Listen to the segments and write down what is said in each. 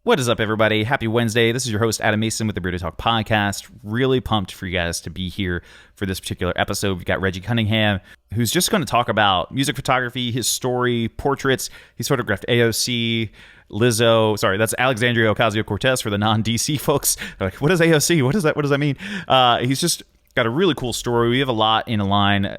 What is up, everybody? Happy Wednesday. This is your host, Adam Mason, with the Bearded Tog podcast. Really pumped for you guys to be here for this particular episode. We've got Reggie Cunningham, who's just going to talk about music photography, his story, portraits. He's photographed AOC, Lizzo. Sorry, that's Alexandria Ocasio-Cortez for the non-DC folks. They're like, what is AOC? What does that mean? He's just got a really cool story. We have a lot in a line,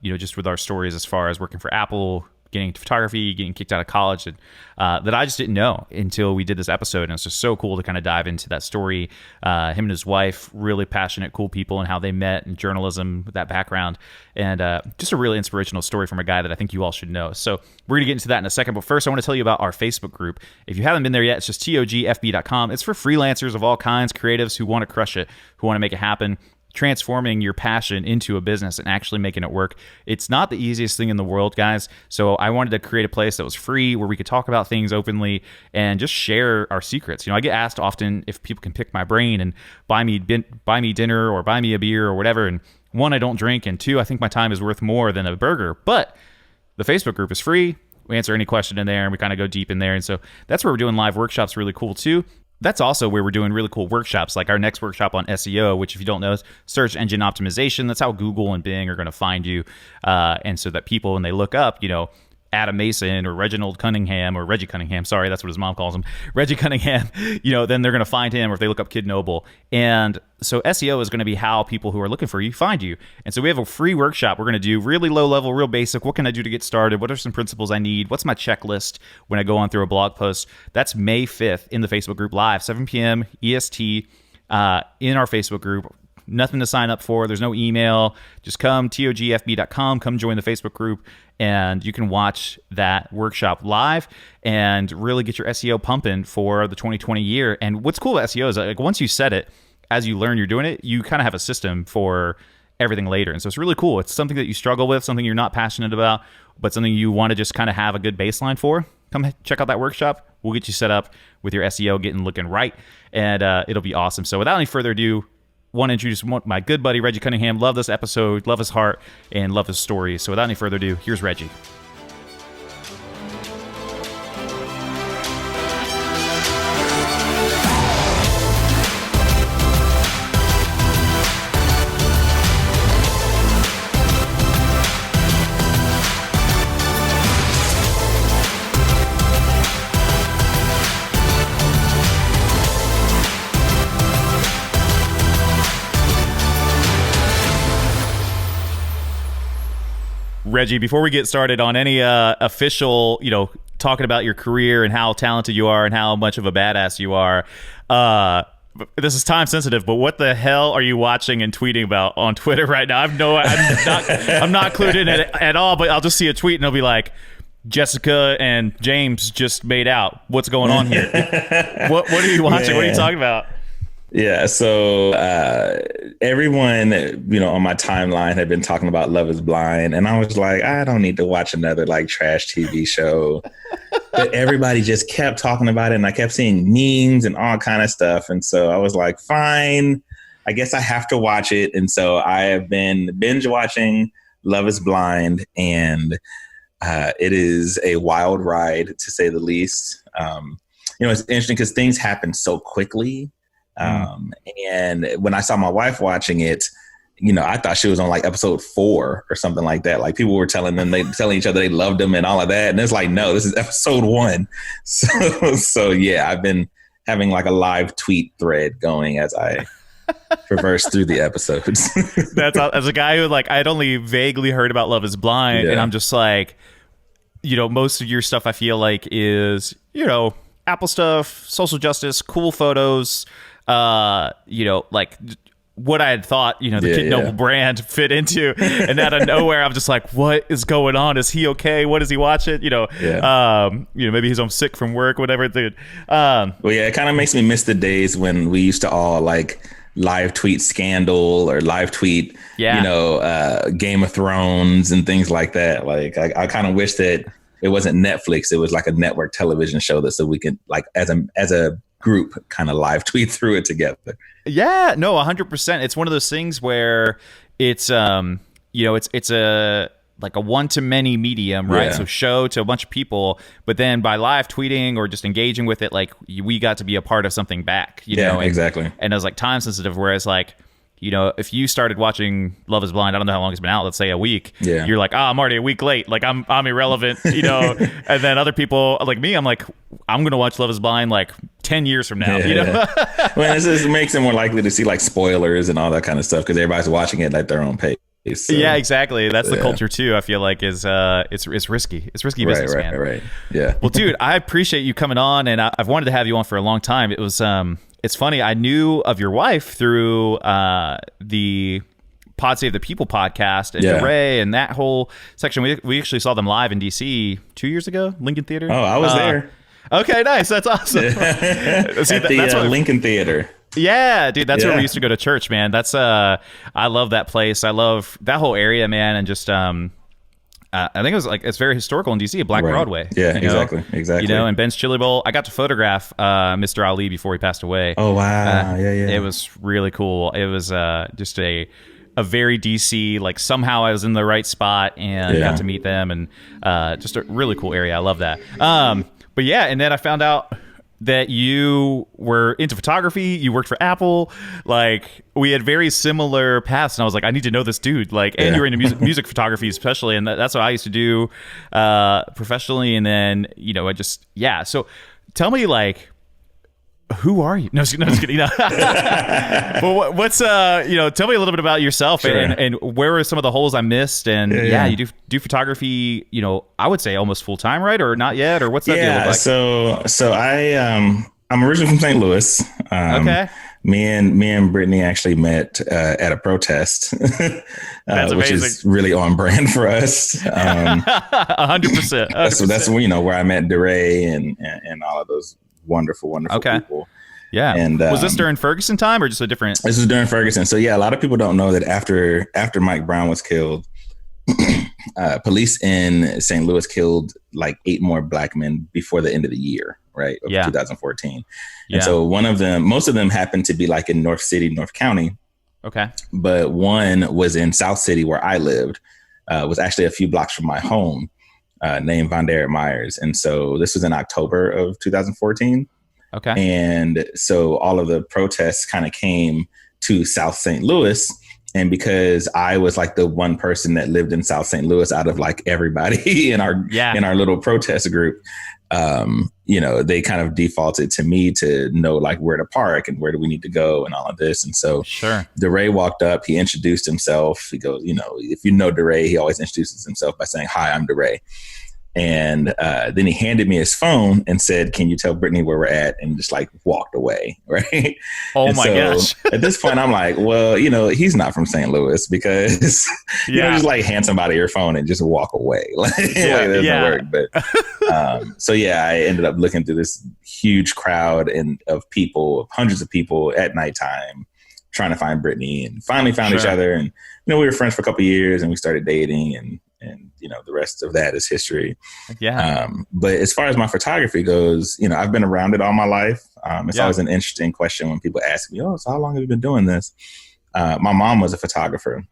just with our stories as far as working for Apple, getting into photography, getting kicked out of college, and that I just didn't know until we did this episode. And it's just so cool to kind of dive into that story. Him and his wife, really passionate, cool people, and how they met in journalism with that background. And just a really inspirational story from a guy that I think you all should know. So we're going to get into that in a second. But first, I want to tell you about our Facebook group. If you haven't been there yet, it's just togfb.com. It's for freelancers of all kinds, creatives who want to crush it, who want to make it happen, transforming your passion into a business and actually making it work. It's not the easiest thing in the world, guys. So I wanted to create a place that was free where we could talk about things openly and just share our secrets. I get asked often if people can pick my brain and buy me dinner or buy me a beer or whatever. And one, I don't drink, and two, I think my time is worth more than a burger. But the Facebook group is free. We answer any question in there, and we kind of go deep in there. And so that's where we're doing live workshops, really cool too. That's also where we're doing really cool workshops, like our next workshop on SEO, which, if you don't know, is search engine optimization. That's how Google and Bing are going to find you. And so that people, when they look up, Adam Mason or Reginald Cunningham or Reggie Cunningham, sorry, that's what his mom calls him, Reggie Cunningham, then they're going to find him, or if they look up Kid Noble. And so SEO is going to be how people who are looking for you find you. And so we have a free workshop we're going to do, really low level, real basic. What can I do to get started? What are some principles I need? What's my checklist when I go on through a blog post? That's May 5th in the Facebook group, live, 7 p.m. EST, in our Facebook group. Nothing to sign up for. There's no email. Just come, togfb.com, come join the Facebook group, and you can watch that workshop live and really get your SEO pumping for the 2020 year. And what's cool about SEO is, like, once you set it, as you learn you're doing it, you kind of have a system for everything later. And so it's really cool. It's something that you struggle with, something you're not passionate about, but something you want to just kind of have a good baseline for. Come check out that workshop. We'll get you set up with your SEO looking right, and it'll be awesome. So without any further ado, want to introduce my good buddy, Reggie Cunningham. Love this episode, love his heart, and love his story. So without any further ado, here's Reggie. Reggie, before we get started on any official, talking about your career and how talented you are and how much of a badass you are, this is time sensitive, but what the hell are you watching and tweeting about on Twitter right now? I'm not clued in at all, but I'll just see a tweet and it'll be like, Jessica and James just made out. What's going on here? What are you watching? Man. What are you talking about? Yeah, so everyone, on my timeline had been talking about Love is Blind, and I was like, I don't need to watch another trash TV show. But everybody just kept talking about it, and I kept seeing memes and all kind of stuff. And so I was like, fine, I guess I have to watch it. And so I have been binge watching Love is Blind, and it is a wild ride, to say the least. It's interesting because things happen so quickly. And when I saw my wife watching it, I thought she was on episode 4 or something like that. Like, people were telling each other they loved them and all of that. And it's like, no, this is episode 1. So yeah, I've been having a live tweet thread going as I traverse through the episodes. That's as a guy who I'd only vaguely heard about Love is Blind. Yeah. And I'm just like, most of your stuff I feel like is, Apple stuff, social justice, cool photos, what I had thought, the Kid Noble brand fit into. And out of nowhere, I'm just like, what is going on? Is he okay? What is he watching? Maybe he's home sick from work, whatever. Dude. It kind of makes me miss the days when we used to all live tweet Scandal or live tweet, Game of Thrones and things like that. I kind of wish that it wasn't Netflix. It was a network television show so we could as a group kind of live tweet through it together. Yeah, no, 100%. It's one of those things where it's it's a like a one-to-many medium, right? Yeah. So show to a bunch of people, but then by live tweeting or just engaging with it, like we got to be a part of something back, you know? Exactly. And it was like time sensitive, whereas like, you know, if you started watching Love is Blind, I don't know how long it's been out, let's say a week, you're like, I'm already a week late. Like I'm irrelevant, you know? And then other people like me, I'm like, I'm going to watch Love is Blind like 10 years from now, you know? Well, it makes it more likely to see like spoilers and all that kind of stuff because everybody's watching it at their own pace. So, yeah, exactly. That's the culture too. I feel like is it's risky. It's risky business, man. Right. Yeah. Well, dude, I appreciate you coming on, and I've wanted to have you on for a long time. It was it's funny. I knew of your wife through the Pod Save the People podcast and DeRay and that whole section. We actually saw them live in DC 2 years ago, Lincoln Theater. Oh, I was there. Okay, nice. That's awesome. See, at the Lincoln Theater. Yeah, dude, that's where we used to go to church, man. That's I love that place. I love that whole area, man, and just I think it was like it's very historical in DC, Black Broadway. Yeah, you know? exactly. You know, and Ben's Chili Bowl. I got to photograph Mr. Ali before he passed away. Oh wow, yeah. It was really cool. It was just a very DC. Like somehow I was in the right spot and got to meet them, and just a really cool area. I love that. But yeah, and then I found out that you were into photography, you worked for Apple, like we had very similar paths, and I was like, I need to know this dude, like, and you were into music photography especially, and that's what I used to do professionally, and then, you know, so tell me, like, who are you? No, just kidding. No. But what's you know, tell me a little bit about yourself and where are some of the holes I missed, and you do photography, you know, I would say almost full time, right? Or not yet, or what's that deal look like? So I'm originally from St. Louis. Okay. Me and Brittany actually met at a protest, which is really on brand for us. 100%. So that's you know where I met DeRay and all of those wonderful people. Yeah. And was this during Ferguson time or just a different? This was during Ferguson. So yeah, a lot of people don't know that after Mike Brown was killed, police in St. Louis killed like 8 more black men before the end of the year, right? Of 2014. And so most of them happened to be like in North City, North County. Okay. But one was in South City where I lived, was actually a few blocks from my home. Named Von Derek Myers. And so this was in October of 2014. Okay. And so all of the protests kind of came to South St. Louis. And because I was like the one person that lived in South St. Louis out of like everybody in our little protest group, you know, they kind of defaulted to me to know like where to park and where do we need to go and all of this. And so DeRay walked up, he introduced himself. He goes, you know, if you know DeRay, he always introduces himself by saying, "Hi, I'm DeRay." And then he handed me his phone and said, "Can you tell Brittany where we're at?" And just like walked away. Right. Oh my gosh. At this point, I'm like, well, you know, he's not from St. Louis because, you know, just like hand somebody your phone and just walk away. Like, it doesn't work. But so, I ended up looking through this huge crowd of people, hundreds of people at nighttime trying to find Brittany, and finally found each other. And, you know, we were friends for a couple of years and we started dating, and you know, the rest of that is history. But as far as my photography goes, you know, I've been around it all my life. It's always an interesting question when people ask me, "Oh, so how long have you been doing this?" My mom was a photographer.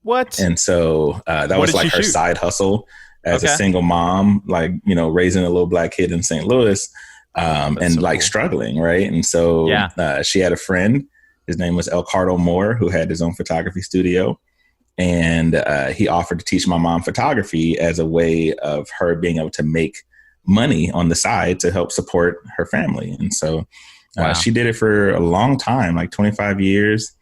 What? And so that was like her side hustle as a single mom, like, you know, raising a little black kid in St. Louis, and so like struggling. Right. And so she had a friend, his name was Elcardo Moore, who had his own photography studio. And he offered to teach my mom photography as a way of her being able to make money on the side to help support her family. And so she did it for a long time, like 25 years.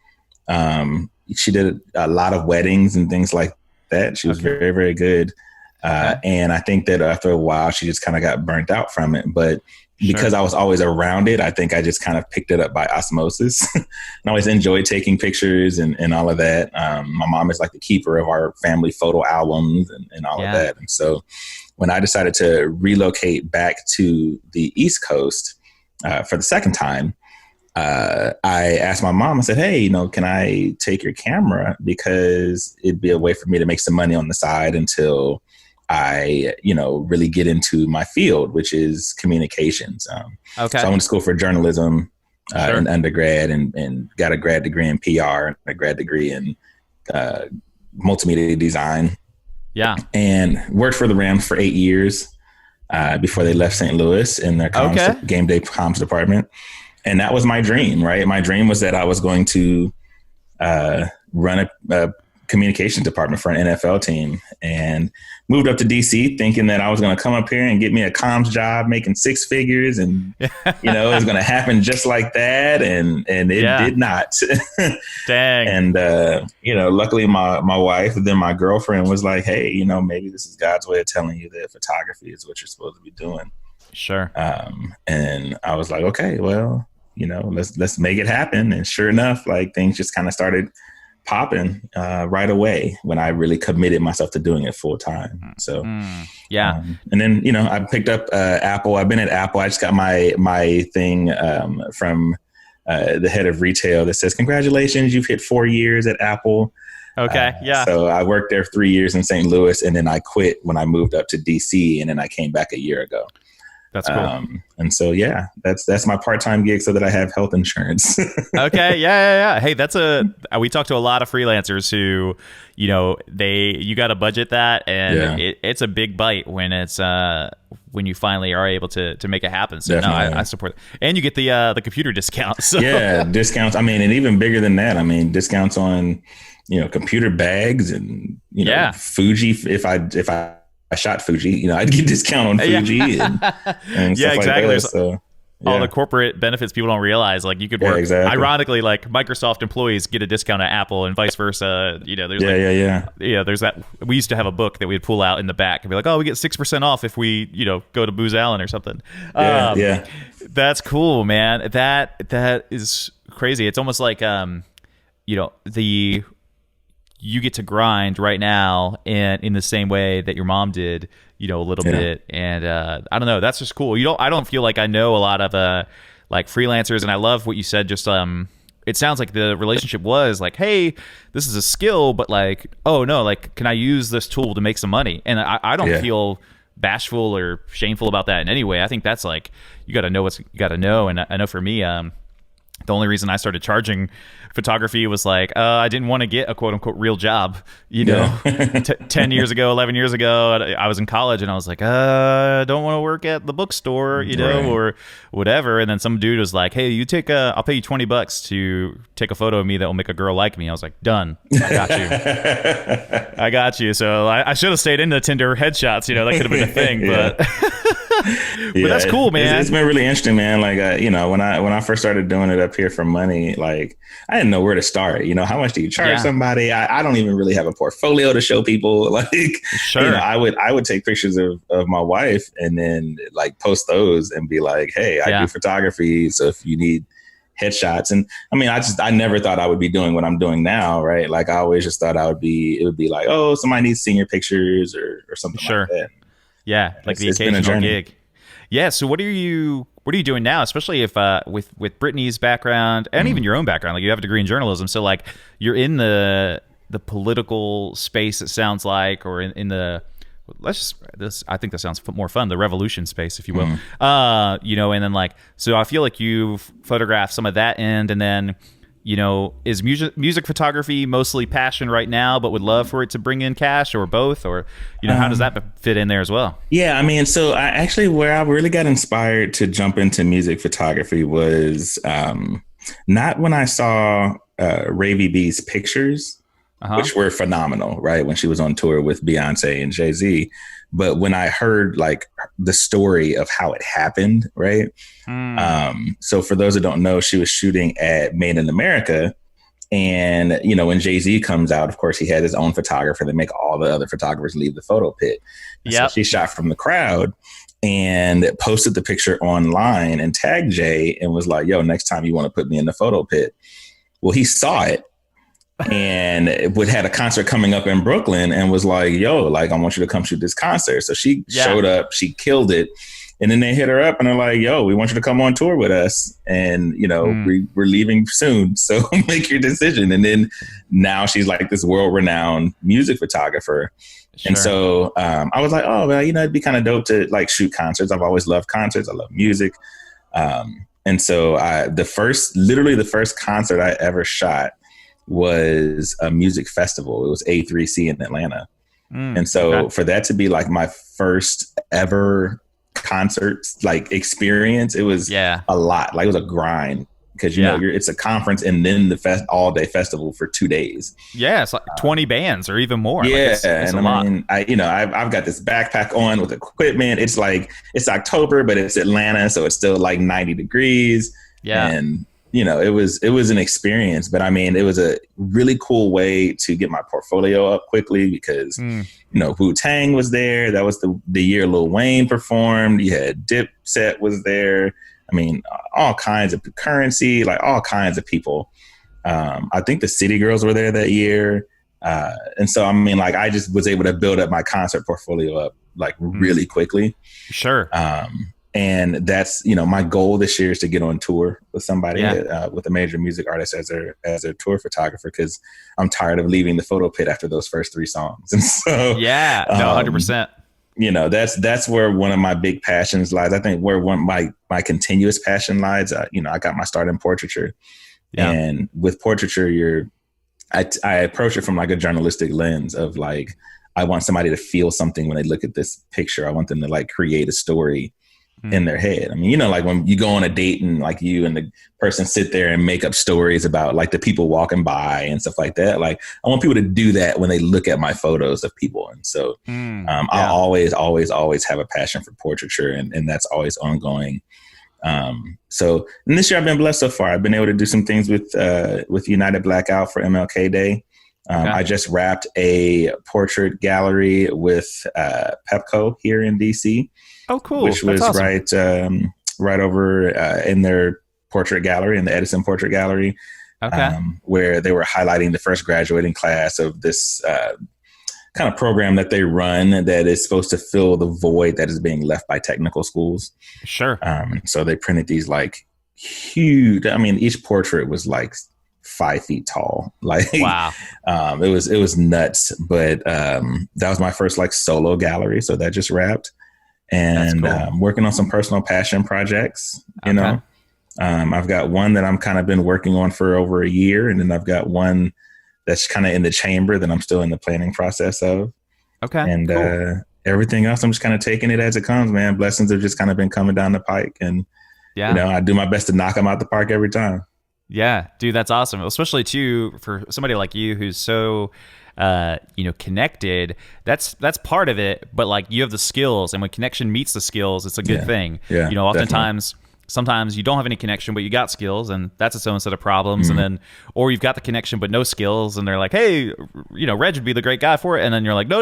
She did a lot of weddings and things like that. She was very, very good. And I think that after a while, she just kind of got burnt out from it. But because I was always around it, I think I just kind of picked it up by osmosis. And I always enjoyed taking pictures and all of that. My mom is like the keeper of our family photo albums and all of that. And so when I decided to relocate back to the East Coast for the second time, I asked my mom, I said, "Hey, you know, can I take your camera? Because it'd be a way for me to make some money on the side until I, you know, really get into my field, which is communications." So I went to school for journalism in undergrad and got a grad degree in PR and a grad degree in multimedia design. Yeah. and worked for the Rams for 8 years before they left St. Louis in their game day comms department. And that was my dream, right? My dream was that I was going to run a communications department for an NFL team, and moved up to DC thinking that I was going to come up here and get me a comms job making six figures, and it was going to happen just like that, and it did not. Dang. And luckily my wife, then my girlfriend, was like, hey, maybe this is God's way of telling you that photography is what you're supposed to be doing. Sure. And I was like, okay, well, let's make it happen. And sure enough, like, things just kind of started popping right away when I really committed myself to doing it full time. So, and then, I picked up Apple. I've been at Apple. I just got my thing from the head of retail that says, congratulations, you've hit 4 years at Apple. Okay. So I worked there 3 years in St. Louis, and then I quit when I moved up to DC, and then I came back a year ago. That's cool. And so, that's my part-time gig so that I have health insurance. Okay. Yeah. Hey, we talk to a lot of freelancers who, you got to budget that, and it's a big bite when it's, when you finally are able to make it happen. So I support it. And you get the computer discounts. So. Yeah. Discounts. I mean, and even bigger than that, discounts on, computer bags and, Fuji. If I shot Fuji, I'd get a discount on Fuji and stuff exactly. like that. So, all the corporate benefits people don't realize, like you could work. Exactly. Ironically, like Microsoft employees get a discount at Apple and vice versa. There's there's that. We used to have a book that we'd pull out in the back and be like, oh, we get 6% off if we, go to Booz Allen or something. That's cool, man. That is crazy. It's almost like, you get to grind right now, and in the same way that your mom did, a little bit. And I don't know, that's just cool. I don't feel like I know a lot of like freelancers, and I love what you said. Just it sounds like the relationship was like, hey, this is a skill, but like, oh no, like, can I use this tool to make some money? And I don't feel bashful or shameful about that in any way. I think that's like, you got to know what you got to know. And I know for me, the only reason I started charging photography was like, I didn't want to get a quote unquote real job, 10 years ago, 11 years ago, I was in college and I was like, I don't want to work at the bookstore, or whatever. And then some dude was like, hey, I'll pay you $20 to take a photo of me that will make a girl like me. I was like, done. I got you. I got you. So I should have stayed in the Tinder headshots, that could have been a thing, but but that's cool, man. It's been really interesting, man. Like, when I first started doing it up here for money, like, I didn't know where to start. How much do you charge somebody? I don't even really have a portfolio to show people. Like, sure. I would take pictures of my wife and then like post those and be like, hey, I do photography. So if you need headshots, and I never thought I would be doing what I'm doing now. Right. Like, I always just thought it would be like, oh, somebody needs senior pictures or something like that. Yeah, like the occasional gig. Yeah. So what are you doing now? Especially if with Brittany's background and even your own background, like you have a degree in journalism, so like you're in the political space. It sounds like, or in the I think that sounds more fun. The revolution space, if you will. And then like, so I feel like you've photographed some of that end, and then. Is music photography mostly passion right now, but would love for it to bring in cash, or both, or, how does that fit in there as well? Yeah. So where I really got inspired to jump into music photography was not when I saw Ravy B's pictures, which were phenomenal, right? When she was on tour with Beyonce and Jay-Z. But when I heard like the story of how it happened, right? So for those that don't know, she was shooting at Made in America. And, when Jay-Z comes out, of course, he had his own photographer that make all the other photographers leave the photo pit. So she shot from the crowd and posted the picture online and tagged Jay and was like, yo, next time you want to put me in the photo pit. Well, he saw it. And had a concert coming up in Brooklyn and was like, yo, like, I want you to come shoot this concert. So she showed up, she killed it. And then they hit her up and they're like, yo, we want you to come on tour with us. And, we're leaving soon. So make your decision. And then now she's like this world renowned music photographer. Sure. And so I was like, oh, well, it'd be kind of dope to like shoot concerts. I've always loved concerts. I love music. And so the first concert I ever shot was a music festival. It was A3C in Atlanta. And so Okay. for that to be like my first ever concert like experience, it was Yeah. a lot. Like it was a grind because Yeah. it's a conference and then the all day festival for 2 days. Yeah. It's like 20 bands or even more. Like Yeah, it's a and I lot. mean, I've got this backpack on with equipment. It's like it's October, but it's Atlanta, so it's still like 90 degrees, Yeah. and it was an experience. But I mean, it was a really cool way to get my portfolio up quickly because Wu Tang was there. That was the year Lil Wayne performed. You had Dipset was there. I mean, all kinds of Currency, like all kinds of people. I think the City Girls were there that year. And so, I mean, like I just was able to build up my concert portfolio up like really quickly. Sure. And that's, my goal this year is to get on tour with somebody, Yeah. with a major music artist as their tour photographer, because I'm tired of leaving the photo pit after those first 3 songs. And so, Yeah. No, 100%. that's where one of my big passions lies. I think where my continuous passion lies. I got my start in portraiture, Yeah. and with portraiture, I approach it from like a journalistic lens of like, I want somebody to feel something when they look at this picture. I want them to like create a story in their head. I mean, like when you go on a date and like you and the person sit there and make up stories about like the people walking by and stuff like that. Like I want people to do that when they look at my photos of people. And so I'll always have a passion for portraiture, and that's always ongoing. So and this year I've been blessed so far. I've been able to do some things with United Blackout for MLK Day. I just wrapped a portrait gallery with Pepco here in DC. Oh, cool. Which was awesome. right over in their portrait gallery, in the Edison Portrait Gallery, where they were highlighting the first graduating class of this kind of program that they run that is supposed to fill the void that is being left by technical schools. Sure. So they printed these like huge, I mean, each portrait was like 5 feet tall. Like, wow. It was nuts. But that was my first like solo gallery. So that just wrapped. And cool. Working on some personal passion projects, I've got one that I'm kind of been working on for over a year. And then I've got one that's kind of in the chamber that I'm still in the planning process of. Okay. And cool. Everything else, I'm just kind of taking it as it comes, man. Blessings have just kind of been coming down the pike. And, I do my best to knock them out the park every time. Yeah, dude, that's awesome. Especially too, for somebody like you who's so connected, that's part of it, but like you have the skills, and when connection meets the skills, it's a good thing. Yeah, oftentimes sometimes you don't have any connection but you got skills, and that's its own set of problems. And then, or you've got the connection but no skills, and they're like, hey, Reg would be the great guy for it, and then you're like, no,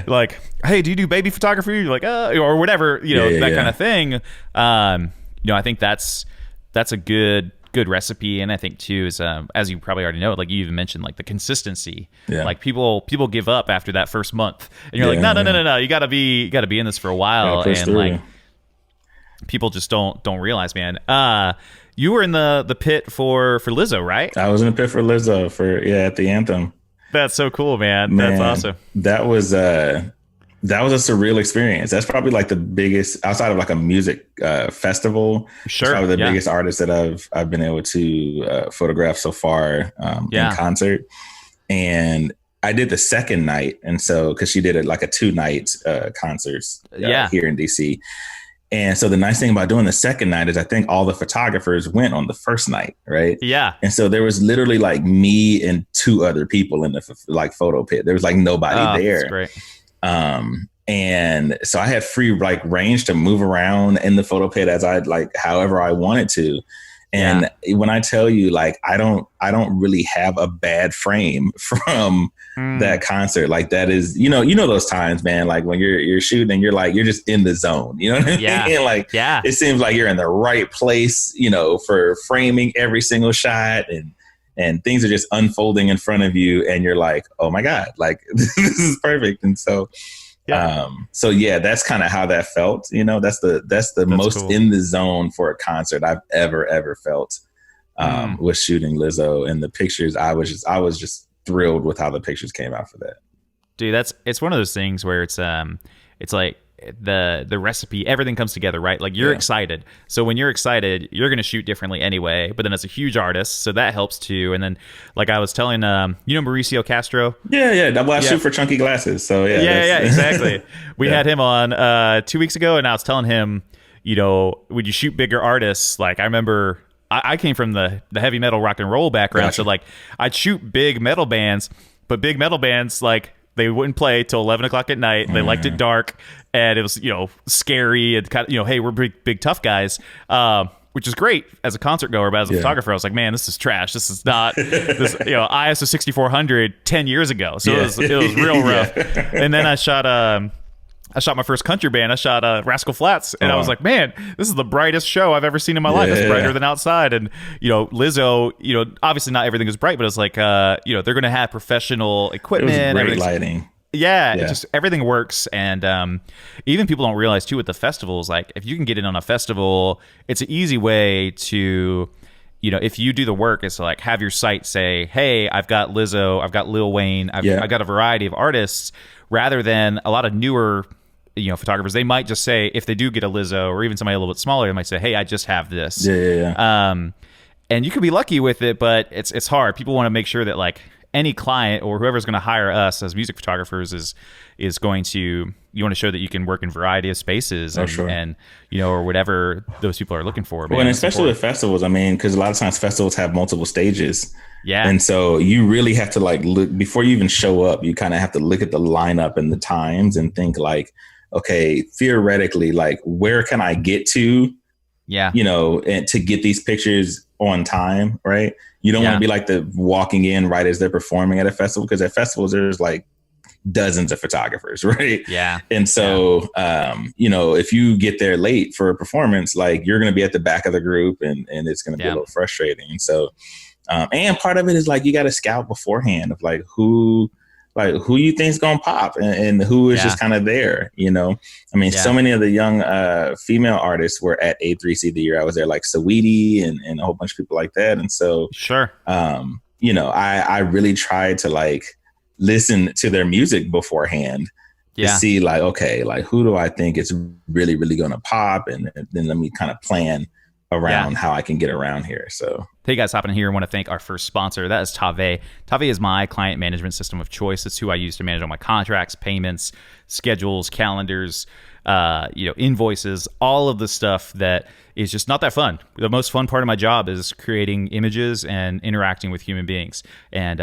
like, hey, do you do baby photography? You're like, or whatever, that kind of thing. I think that's a good recipe. And I think too is as you probably already know, like you even mentioned, like the consistency. Like people give up after that first month, and you're like, no, you gotta be in this for a while. And like people just don't realize, man. You were in the pit for Lizzo, right? I was in the pit for Lizzo at the anthem. That's so cool, man. That's awesome. That was a surreal experience. That's probably like the biggest, outside of like a music festival. Sure, probably the biggest artist that I've been able to photograph so far in concert. And I did the second night, and so because she did it like a 2-night concerts here in DC. And so the nice thing about doing the second night is I think all the photographers went on the first night, right? Yeah. And so there was literally like me and 2 other people in the like photo pit. There was like nobody there. That's great. And so I had free like range to move around in the photo pit as I like, however I wanted to. And when I tell you, like, I don't really have a bad frame from that concert. Like that is, those times, man, like when you're shooting and you're like, you're just in the zone, you know what I mean? Like, it seems like you're in the right place, for framing every single shot, and things are just unfolding in front of you, and you're like, oh my God, like this is perfect. And so, that's kind of how that felt. That's the most cool. In the zone for a concert I've ever felt, was shooting Lizzo, and the pictures. I was just thrilled with how the pictures came out for that. Dude, it's one of those things where it's like the recipe, everything comes together, right? Like you're excited. So when you're excited, you're going to shoot differently anyway, but then it's a huge artist. So that helps too. And then like I was telling, Mauricio Castro. Yeah. Well, I shoot for chunky glasses. So yeah, exactly. We had him on 2 weeks ago, and I was telling him, when you shoot bigger artists, like I remember I came from the heavy metal rock and roll background. Gotcha. So like I'd shoot big metal bands, but big metal bands, like they wouldn't play till 11 o'clock at night. They liked it dark, and it was, scary and kind of, hey, we're big tough guys. Which is great as a concert goer, but as a photographer, I was like, man, this is trash. This is not this. ISO 6400 10 years ago, so it was real rough. And then I shot my first country band. I shot Rascal Flatts, and I was like, man, this is the brightest show I've ever seen in my life. It's brighter than outside. And Lizzo, obviously not everything is bright, but it's like they're going to have professional equipment. It was great lighting. Yeah, it just everything works. And even people don't realize too with the festivals, like if you can get in on a festival, it's an easy way to, if you do the work, it's like have your site say, hey, I've got Lizzo, I've got Lil Wayne, I've got a variety of artists, rather than a lot of newer photographers. They might just say, if they do get a Lizzo or even somebody a little bit smaller, they might say, hey, I just have this. And you could be lucky with it, but it's hard. People want to make sure that like any client or whoever's going to hire us as music photographers is going to, you want to show that you can work in a variety of spaces and or whatever those people are looking for. Well, and especially with festivals, I mean, because a lot of times festivals have multiple stages. Yeah. And so you really have to like look before you even show up, you kind of have to look at the lineup and the times and think like, okay, theoretically, like where can I get to? Yeah. And to get these pictures on time, right? You don't want to be like the walking in right as they're performing at a festival, because at festivals there's like dozens of photographers, right? Yeah. And so, if you get there late for a performance, like you're going to be at the back of the group and it's going to be a little frustrating. So, and part of it is like, you got to scout beforehand of like who you think's going to pop and who is just kind of there, I mean, so many of the young female artists were at A3C the year I was there, like Saweetie and a whole bunch of people like that. And so, I really tried to like listen to their music beforehand to see like, okay, like who do I think is really, really going to pop? And then let me kind of plan around how I can get around here. So hey guys, hopping in here, I want to thank our first sponsor. That is Tave. Tave is my client management system of choice. It's who I use to manage all my contracts, payments, schedules, calendars, invoices, all of the stuff that is just not that fun. The most fun part of my job is creating images and interacting with human beings. And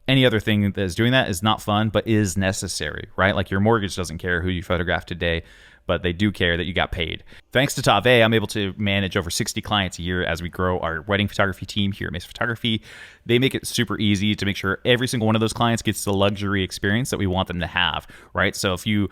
any other thing that is doing that is not fun, but is necessary, right? Like your mortgage doesn't care who you photograph today, but they do care that you got paid. Thanks to Tave, I'm able to manage over 60 clients a year as we grow our wedding photography team here at Mesa Photography. They make it super easy to make sure every single one of those clients gets the luxury experience that we want them to have, right? So if you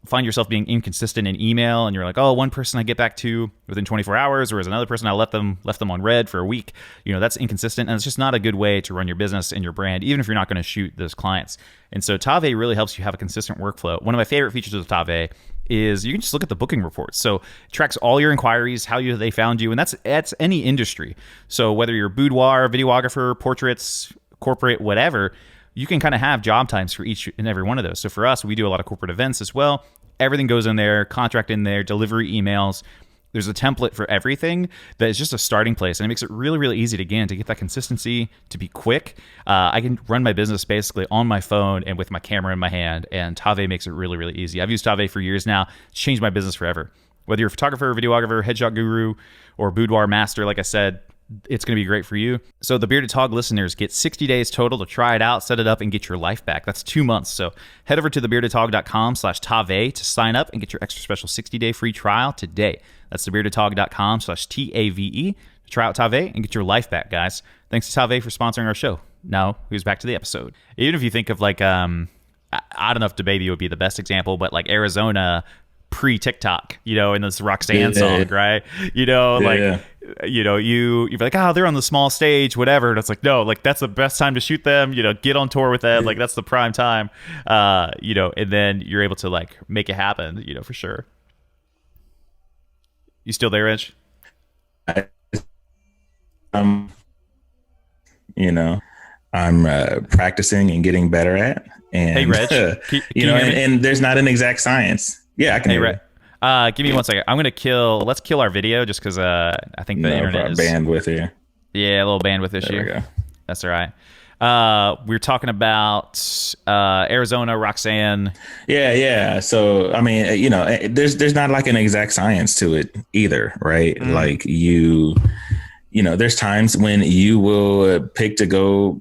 find yourself being inconsistent in email and you're like, oh, one person I get back to within 24 hours, whereas another person I left them on red for a week, that's inconsistent. And it's just not a good way to run your business and your brand, even if you're not going to shoot those clients. And so Tave really helps you have a consistent workflow. One of my favorite features of Tave is you can just look at the booking reports. So it tracks all your inquiries, how they found you, and that's any industry. So whether you're boudoir, videographer, portraits, corporate, whatever, you can kind of have job times for each and every one of those. So for us, we do a lot of corporate events as well. Everything goes in there, contract in there, delivery emails. There's a template for everything that is just a starting place. And it makes it really, really easy to get that consistency, to be quick. I can run my business basically on my phone and with my camera in my hand. And Tave makes it really, really easy. I've used Tave for years now. It's changed my business forever. Whether you're a photographer, videographer, headshot guru, or boudoir master, like I said, it's going to be great for you. So the Bearded Tog listeners get 60 days total to try it out, set it up, and get your life back. That's 2 months. So head over to thebeardedtog.com/Tave to sign up and get your extra special 60-day free trial today. That's thebeardedtog.com/TAVE to try out Tave and get your life back, guys. Thanks to Tave for sponsoring our show. Now, here's back to the episode. Even if you think of like, I don't know if DaBaby would be the best example, but like Arizona pre-TikTok, in this Roxanne song, right? You're like, oh, they're on the small stage, whatever. And it's like, no, like that's the best time to shoot them, get on tour with them. Like that's the prime time, and then you're able to like make it happen, for sure. You still there, Reg? I'm practicing and getting better at. And, hey, Reg, can you hear me? And there's not an exact science. Yeah, I can Hey, hear you. give me 1 second. Let's kill our video just because I think the No internet problem. is, Bandwidth here. yeah, a little bandwidth There we issue. go. That's all right. We were talking about Arizona, Roxanne. Yeah, yeah. So I mean, there's not like an exact science to it either, right? Mm, Like there's times when you will pick to go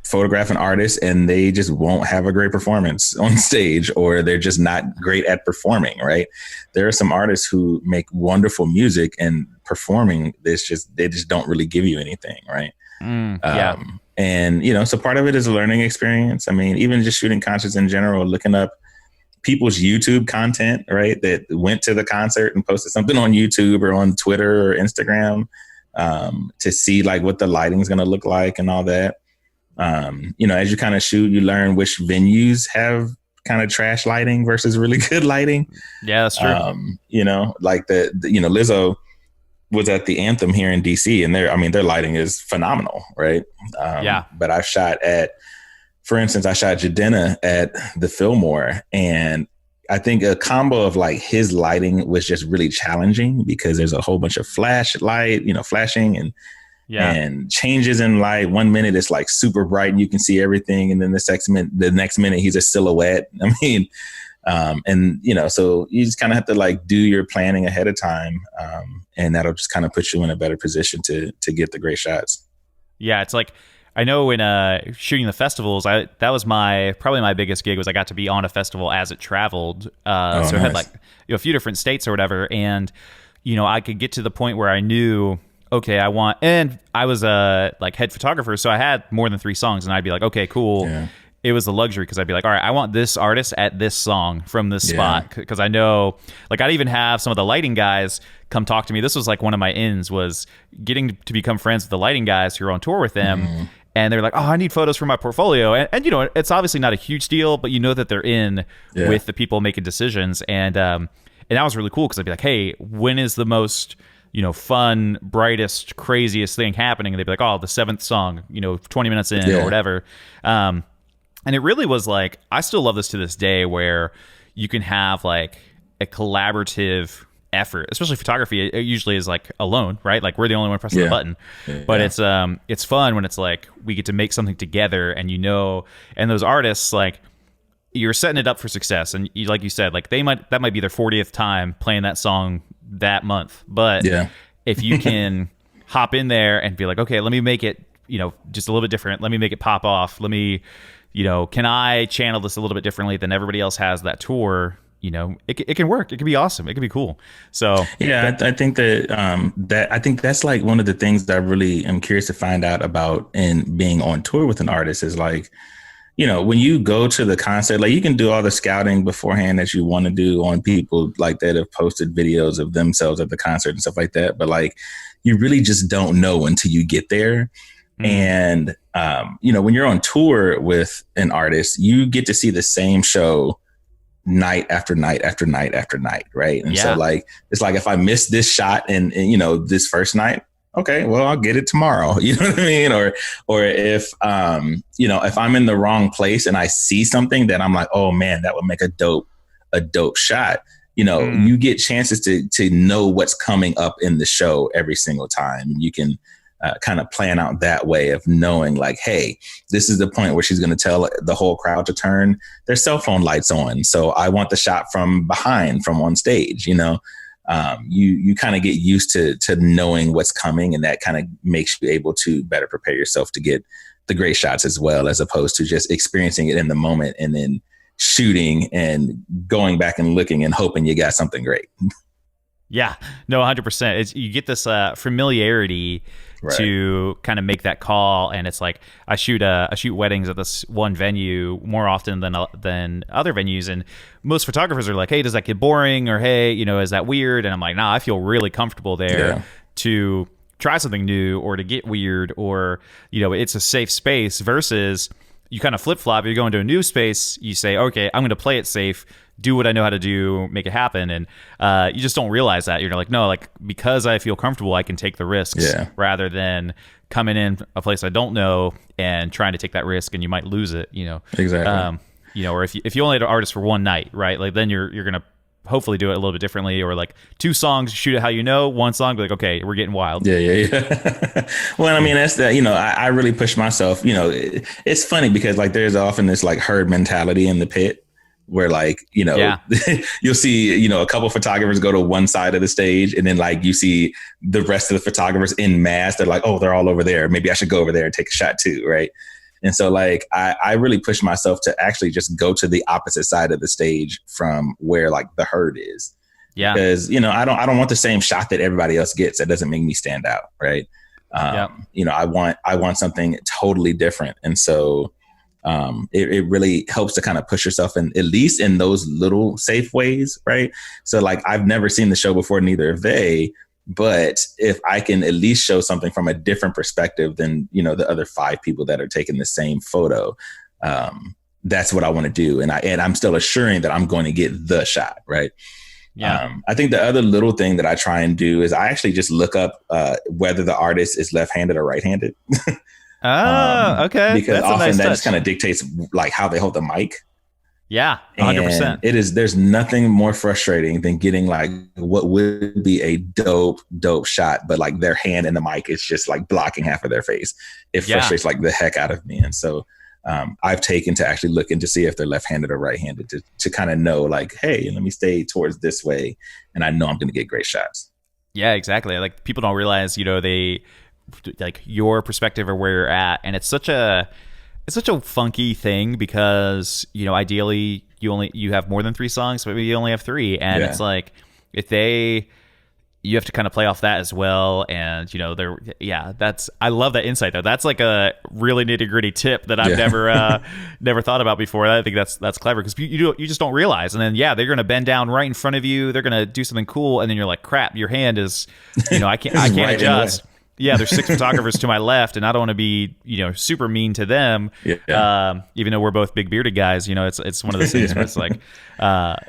photograph an artist and they just won't have a great performance on stage, or they're just not great at performing, right? There are some artists who make wonderful music, and performing they just don't really give you anything, right? yeah, And so part of it is a learning experience. I mean, even just shooting concerts in general, looking up people's YouTube content, right? That went to the concert and posted something on YouTube or on Twitter or Instagram, to see like what the lighting's going to look like and all that. As you kind of shoot, you learn which venues have kind of trash lighting versus really good lighting. yeah, that's true. Like Lizzo was at the Anthem here in DC, and their lighting is phenomenal, right? Yeah. But for instance, I shot Jadena at the Fillmore, and I think a combo of like his lighting was just really challenging because there's a whole bunch of flashing and changes in light. 1 minute it's like super bright and you can see everything, and then the next minute he's a silhouette. I mean, so you just kind of have to like do your planning ahead of time, and that'll just kind of put you in a better position to get the great shots. Yeah, it's like, I know when shooting the festivals, that was probably my biggest gig, was I got to be on a festival as it traveled. So Nice. it had like a few different states or whatever, and I could get to the point where I knew, okay, and I was a like head photographer, so I had more than 3 songs, and I'd be like, okay, cool. Yeah. It was the luxury because I'd be like, all right, I want this artist at this song from this spot, because I know, like, I'd even have some of the lighting guys come talk to me. This was like one of my ins, was getting to become friends with the lighting guys who are on tour with them. And they're like, oh, I need photos for my portfolio. And it's obviously not a huge deal, but that they're in with the people making decisions. And that was really cool because I'd be like, hey, when is the most fun, brightest, craziest thing happening? And they'd be like, oh, the 7th song, 20 minutes in or whatever. And it really was like, I still love this to this day, where you can have like a collaborative effort, especially photography. It usually is like alone, right? Like we're the only one pressing the button. But it's fun when it's like we get to make something together, and and those artists, like, you're setting it up for success. And like you said, like that might be their 40th time playing that song that month. But if you can hop in there and be like, okay, let me make it, just a little bit different. Let me make it pop off. Let me, can I channel this a little bit differently than everybody else has that tour? It can work. It can be awesome. It can be cool. So I think I think that's like one of the things that I really am curious to find out about in being on tour with an artist is like, when you go to the concert, like you can do all the scouting beforehand that you want to do on people like that have posted videos of themselves at the concert and stuff like that. But like, you really just don't know until you get there. And, when you're on tour with an artist, you get to see the same show night after night after night after night. Right. And so like, it's like, if I miss this shot and this first night, okay, well, I'll get it tomorrow. You know what I mean? Or if, if I'm in the wrong place and I see something that I'm like, oh man, that would make a dope shot. You get chances to know what's coming up in the show every single time. You can kind of plan out that way of knowing like, hey, this is the point where she's going to tell the whole crowd to turn their cell phone lights on. So I want the shot from behind, from on stage, you kind of get used to knowing what's coming, and that kind of makes you able to better prepare yourself to get the great shots as well, as opposed to just experiencing it in the moment and then shooting and going back and looking and hoping you got something great. Yeah, no, 100%. You get this familiarity to kind of make that call, and it's like I shoot weddings at this one venue more often than other venues, and most photographers are like, "Hey, does that get boring?" or "Hey, is that weird?" And I'm like, "Nah, I feel really comfortable there to try something new or to get weird, or it's a safe space." Versus you kind of flip flop. You go into a new space, you say, "Okay, I'm going to play it safe, do what I know how to do, make it happen." And you just don't realize that. You're like, no, like, because I feel comfortable, I can take the risks rather than coming in a place I don't know and trying to take that risk, and you might lose it, Exactly. Or if you only had an artist for one night, right? Like then you're going to hopefully do it a little bit differently, or like 2 songs, shoot it how you know, 1 song, be like, okay, we're getting wild. Yeah. Well, I mean, that's that, I really push myself, it's funny because like there's often this like herd mentality in the pit where like, you'll see, a couple photographers go to one side of the stage and then like you see the rest of the photographers in mass. They're like, oh, they're all over there. Maybe I should go over there and take a shot too. Right. And so like, I really push myself to actually just go to the opposite side of the stage from where like the herd is. Yeah. Because, I don't want the same shot that everybody else gets. That doesn't make me stand out. Right. I want something totally different. And so it really helps to kind of push yourself in, at least in those little safe ways. Right. So like, I've never seen the show before, neither have they. But if I can at least show something from a different perspective than, the other 5 people that are taking the same photo, that's what I want to do. And I'm still assuring that I'm going to get the shot. Right. Yeah. I think the other little thing that I try and do is I actually just look up whether the artist is left-handed or right-handed. Okay. Because often that just kind of dictates like how they hold the mic. Yeah, 100%. And there's nothing more frustrating than getting like what would be a dope shot, but like their hand and the mic is just like blocking half of their face. It frustrates like the heck out of me. And so I've taken to actually looking to see if they're left-handed or right-handed to kind of know like, hey, let me stay towards this way. And I know I'm going to get great shots. Yeah, exactly. Like people don't realize, they like your perspective or where you're at. And it's such a funky thing because, ideally you have more than 3 songs, but maybe you only have 3. And it's like, you have to kind of play off that as well. And, I love that insight though. That's like a really nitty gritty tip that I've never thought about before. I think that's clever because you just don't realize. And then, they're going to bend down right in front of you. They're going to do something cool. And then you're like, crap, your hand is, I can't right adjust. Yeah, there's 6 photographers to my left, and I don't want to be, super mean to them. Yeah. Even though we're both big bearded guys, it's one of those things where it's like,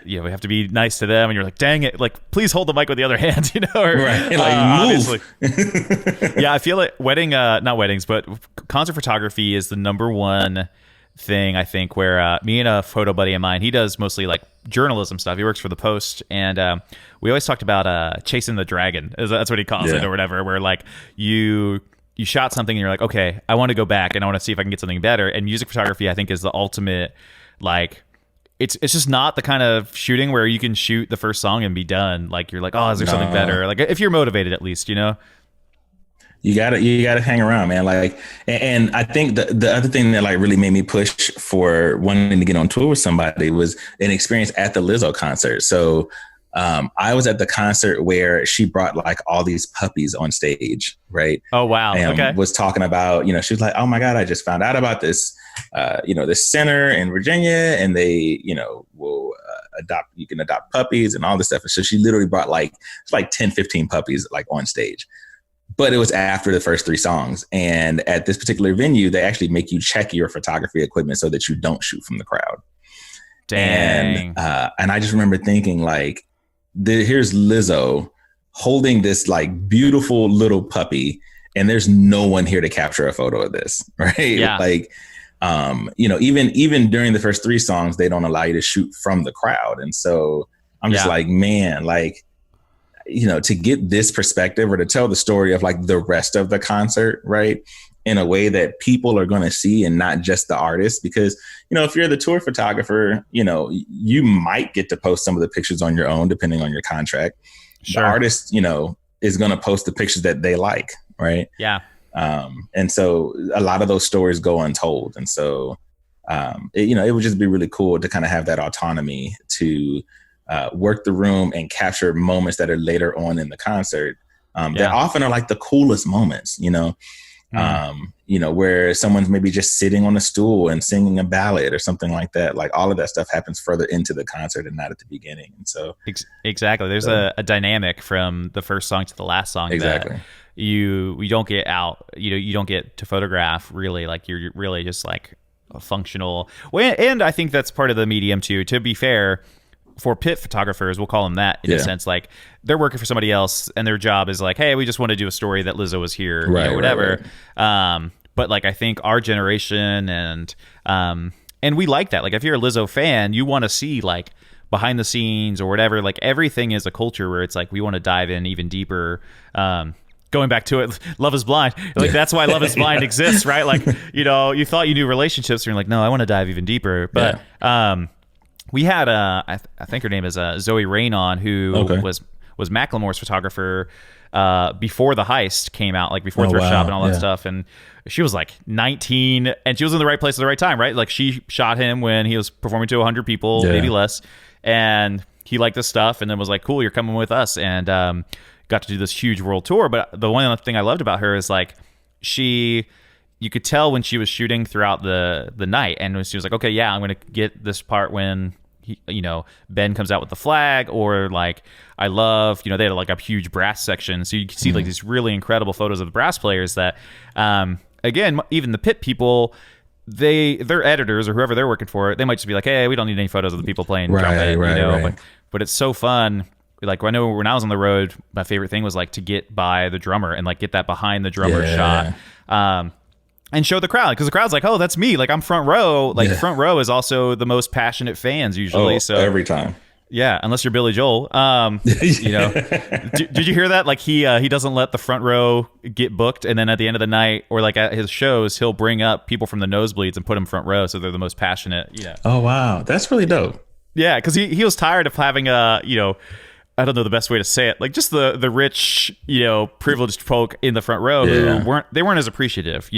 we have to be nice to them, and you're like, dang it, like please hold the mic with the other hand, or, right? Like move. Obviously. Yeah, I feel like not weddings, but concert photography is the number one thing I think where me and a photo buddy of mine, he does mostly like journalism stuff. He works for the Post, and we always talked about chasing the dragon. That's what he calls it or whatever, where like you shot something and you're like, okay, I want to go back and I want to see if I can get something better. And music photography I think is the ultimate, like it's just not the kind of shooting where you can shoot the first song and be done. Like you're like, oh, is there something better? Like if you're motivated at least, You gotta hang around, man. Like, and I think the other thing that like really made me push for wanting to get on tour with somebody was an experience at the Lizzo concert. So I was at the concert where she brought like all these puppies on stage, right? Oh wow! And was talking about, she was like, oh my God, I just found out about this, this center in Virginia, and they, will you can adopt puppies and all this stuff. So she literally brought like 10, 15 puppies like on stage. But it was after the first 3 songs. And at this particular venue, they actually make you check your photography equipment so that you don't shoot from the crowd. Dang. And I just remember thinking like, here's Lizzo holding this like beautiful little puppy, and there's no one here to capture a photo of this, right? Yeah. Like, even during the first 3 songs, they don't allow you to shoot from the crowd. And so I'm just like, man, like, to get this perspective or to tell the story of like the rest of the concert, right, in a way that people are going to see and not just the artist. Because, if you're the tour photographer, you might get to post some of the pictures on your own, depending on your contract. Sure. The artist, is going to post the pictures that they like. Right. Yeah. And so a lot of those stories go untold. And so, it would just be really cool to kind of have that autonomy to work the room and capture moments that are later on in the concert that often are like the coolest moments, where someone's maybe just sitting on a stool and singing a ballad or something like that. Like all of that stuff happens further into the concert and not at the beginning. And so exactly, there's a dynamic from the first song to the last song. Exactly. That you don't get out, you don't get to photograph really. Like you're really just like a functional way. And I think that's part of the medium too, to be fair. For pit photographers, we'll call them that in a sense, like they're working for somebody else and their job is like, hey, we just want to do a story that Lizzo was here, whatever. Right. But like, I think our generation and we like that. Like if you're a Lizzo fan, you want to see like behind the scenes or whatever, like everything is a culture where it's like we want to dive in even deeper. Going back to it, Love is Blind. Like that's why Love is Blind exists, right? Like, you thought you knew relationships, and you're like, no, I want to dive even deeper. But we had I think her name is Zoe Rain on, who was Macklemore's photographer before the heist came out, like before Thrift Shop and all that stuff. And she was like 19, and she was in the right place at the right time, right? Like she shot him when he was performing to 100 people, maybe less, and he liked this stuff, and then was like, cool, you're coming with us, and got to do this huge world tour. But the one other thing I loved about her is like you could tell when she was shooting throughout the night, and when she was like, okay, yeah, I'm going to get this part when Ben comes out with the flag, or like I love, they had like a huge brass section, so you can see like these really incredible photos of the brass players that, again, even the pit people, their editors or whoever they're working for, they might just be like, hey, we don't need any photos of the people playing trumpet, right. But it's so fun. Like I know when I was on the road, my favorite thing was like to get by the drummer and like get that behind the drummer shot, and show the crowd, because the crowd's like, oh, that's me. Like I'm front row. Like front row is also the most passionate fans usually. So every time. Yeah, unless you're Billy Joel. Did you hear that? Like he doesn't let the front row get booked, and then at the end of the night or like at his shows, he'll bring up people from the nosebleeds and put them front row, so they're the most passionate. Oh wow, that's really dope. Yeah, because he was tired of having I don't know the best way to say it, like just the rich, privileged folk in the front row who weren't as appreciative,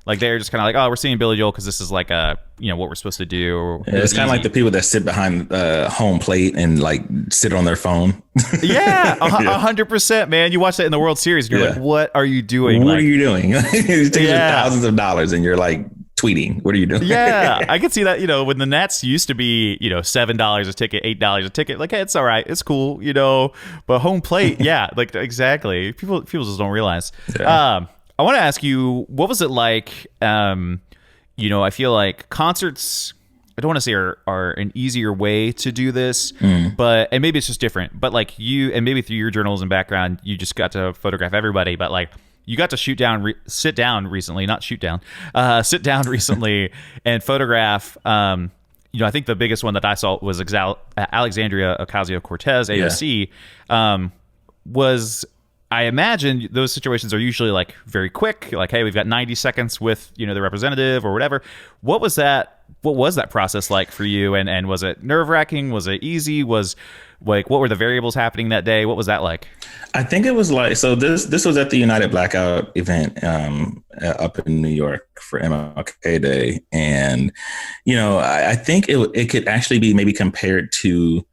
like they're just kind of like, oh, we're seeing Billy Joel because this is like what we're supposed to do. Or it's kind of like the people that sit behind home plate and like sit on their phone. Yeah, 100%, man. You watch that in the World Series, and you're like, what are you doing? What are you doing? It takes you thousands of dollars, and you're like tweeting. What are you doing? Yeah, I could see that. When the Nets used to be, $7 a ticket, $8 a ticket. Like, hey, it's all right, it's cool, But home plate, like exactly. People just don't realize. Yeah. I want to ask you, what was it like? I feel like concerts, I don't want to say are an easier way to do this, and maybe it's just different. But like you, and maybe through your journalism background, you just got to photograph everybody. But like you got to sit down recently and photograph. I think the biggest one that I saw was Alexandria Ocasio-Cortez, AOC, was. I imagine those situations are usually like very quick, like, hey, we've got 90 seconds with, the representative or whatever. What was that process like for you? And was it nerve wracking? Was it easy? Was like, what were the variables happening that day? What was that like? I think it was like, so this was at the United Blackout event up in New York for MLK Day. And, I think it could actually be maybe compared to,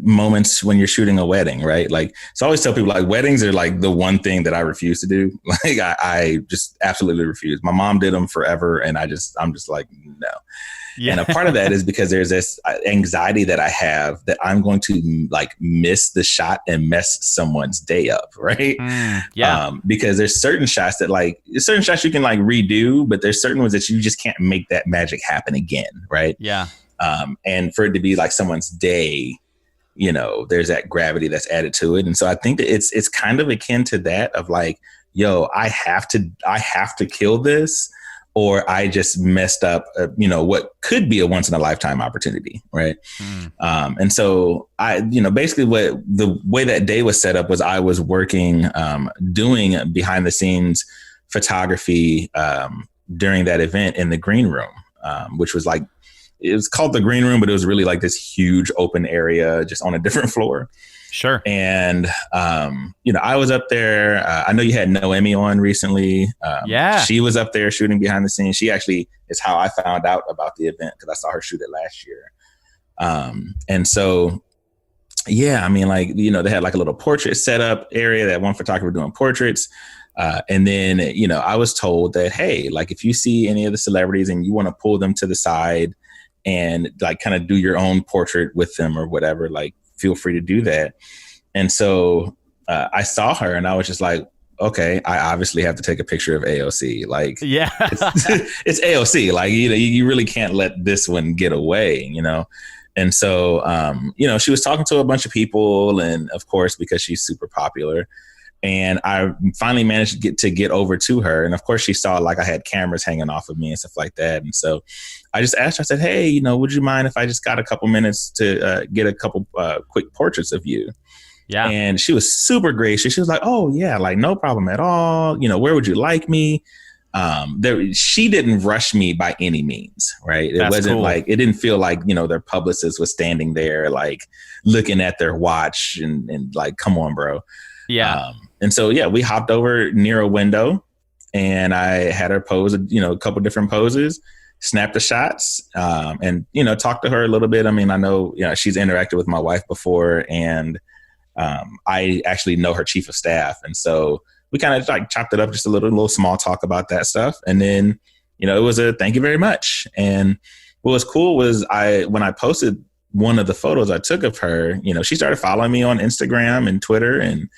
moments when you're shooting a wedding, right? Like, so I always tell people like weddings are like the one thing that I refuse to do. Like I just absolutely refuse. My mom did them forever. And I'm just like, no. Yeah. And a part of that is because there's this anxiety that I have that I'm going to like miss the shot and mess someone's day up. Right. Because there's certain shots that you can like redo, but there's certain ones that you just can't make that magic happen again. Right. Yeah. And for it to be like someone's day, there's that gravity that's added to it. And so I think that it's kind of akin to that of like, yo, I have to kill this, or I just messed up, what could be a once in a lifetime opportunity. Right. And so I, basically what the way that day was set up was I was working, doing behind the scenes photography, during that event in the green room, which was like, it was called the green room, but it was really like this huge open area just on a different floor. Sure. And, I was up there. I know you had Noemi on recently. She was up there shooting behind the scenes. She actually is how I found out about the event, because I saw her shoot it last year. And so, they had like a little portrait setup area that one photographer doing portraits. And then, I was told that, hey, like if you see any of the celebrities and you want to pull them to the side and like kind of do your own portrait with them or whatever, like feel free to do that. And so I saw her and I was just like, okay, I obviously have to take a picture of AOC. Like, yeah, it's AOC. Like, you really can't let this one get away, And so, she was talking to a bunch of people, and of course, because she's super popular. And I finally managed to get over to her. And of course she saw like I had cameras hanging off of me and stuff like that. And so I just asked her, I said, hey, you know, would you mind if I just got a couple minutes to get a couple quick portraits of you? Yeah. And she was super gracious. She was like, oh yeah, like no problem at all. You know, where would you like me? She didn't rush me by any means, right? It wasn't cool. Like, it didn't feel like, you know, their publicist was standing there, like looking at their watch and like, come on, bro. Yeah. And so, yeah, we hopped over near a window and I had her pose, you know, a couple different poses, snapped the shots, and, you know, talked to her a little bit. I mean, I know, you know, she's interacted with my wife before, and I actually know her chief of staff. And so we kind of like chopped it up, just a little small talk about that stuff. And then, you know, it was a thank you very much. And what was cool was when I posted one of the photos I took of her, you know, she started following me on Instagram and Twitter and,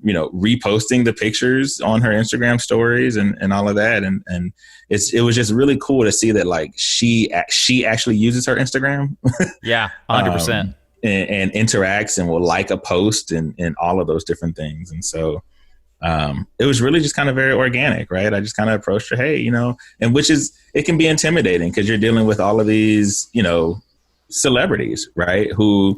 you know, reposting the pictures on her Instagram stories and all of that. And it was just really cool to see that like she actually uses her Instagram. Yeah, 100%. And interacts and will like a post and all of those different things. And so it was really just kind of very organic, right? I just kind of approached her, hey, you know, and it can be intimidating because you're dealing with all of these, you know, celebrities, right? Who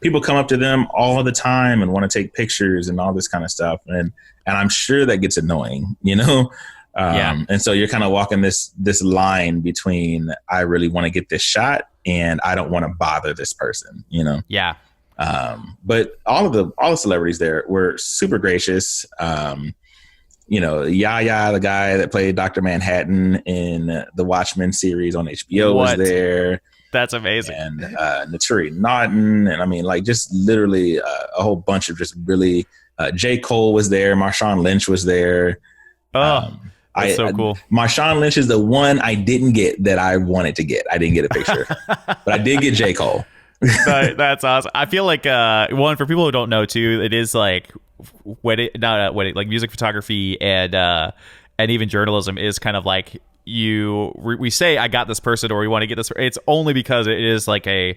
people come up to them all the time and want to take pictures and all this kind of stuff. And I'm sure that gets annoying, you know? And so you're kind of walking this line between, I really want to get this shot and I don't want to bother this person, you know? Yeah. But all the celebrities there were super gracious. You know, Yaya, the guy that played Dr. Manhattan in the Watchmen series on HBO was there. That's amazing. And Naturi Naughton. And I mean, like just literally a whole bunch of just really, J. Cole was there. Marshawn Lynch was there. That's so cool. Marshawn Lynch is the one I didn't get that I wanted to get. I didn't get a picture, but I did get J. Cole. That's awesome. I feel like one, for people who don't know too, it is like like music photography and even journalism is kind of like we say I got this person or we want to get this. It's only because it is like a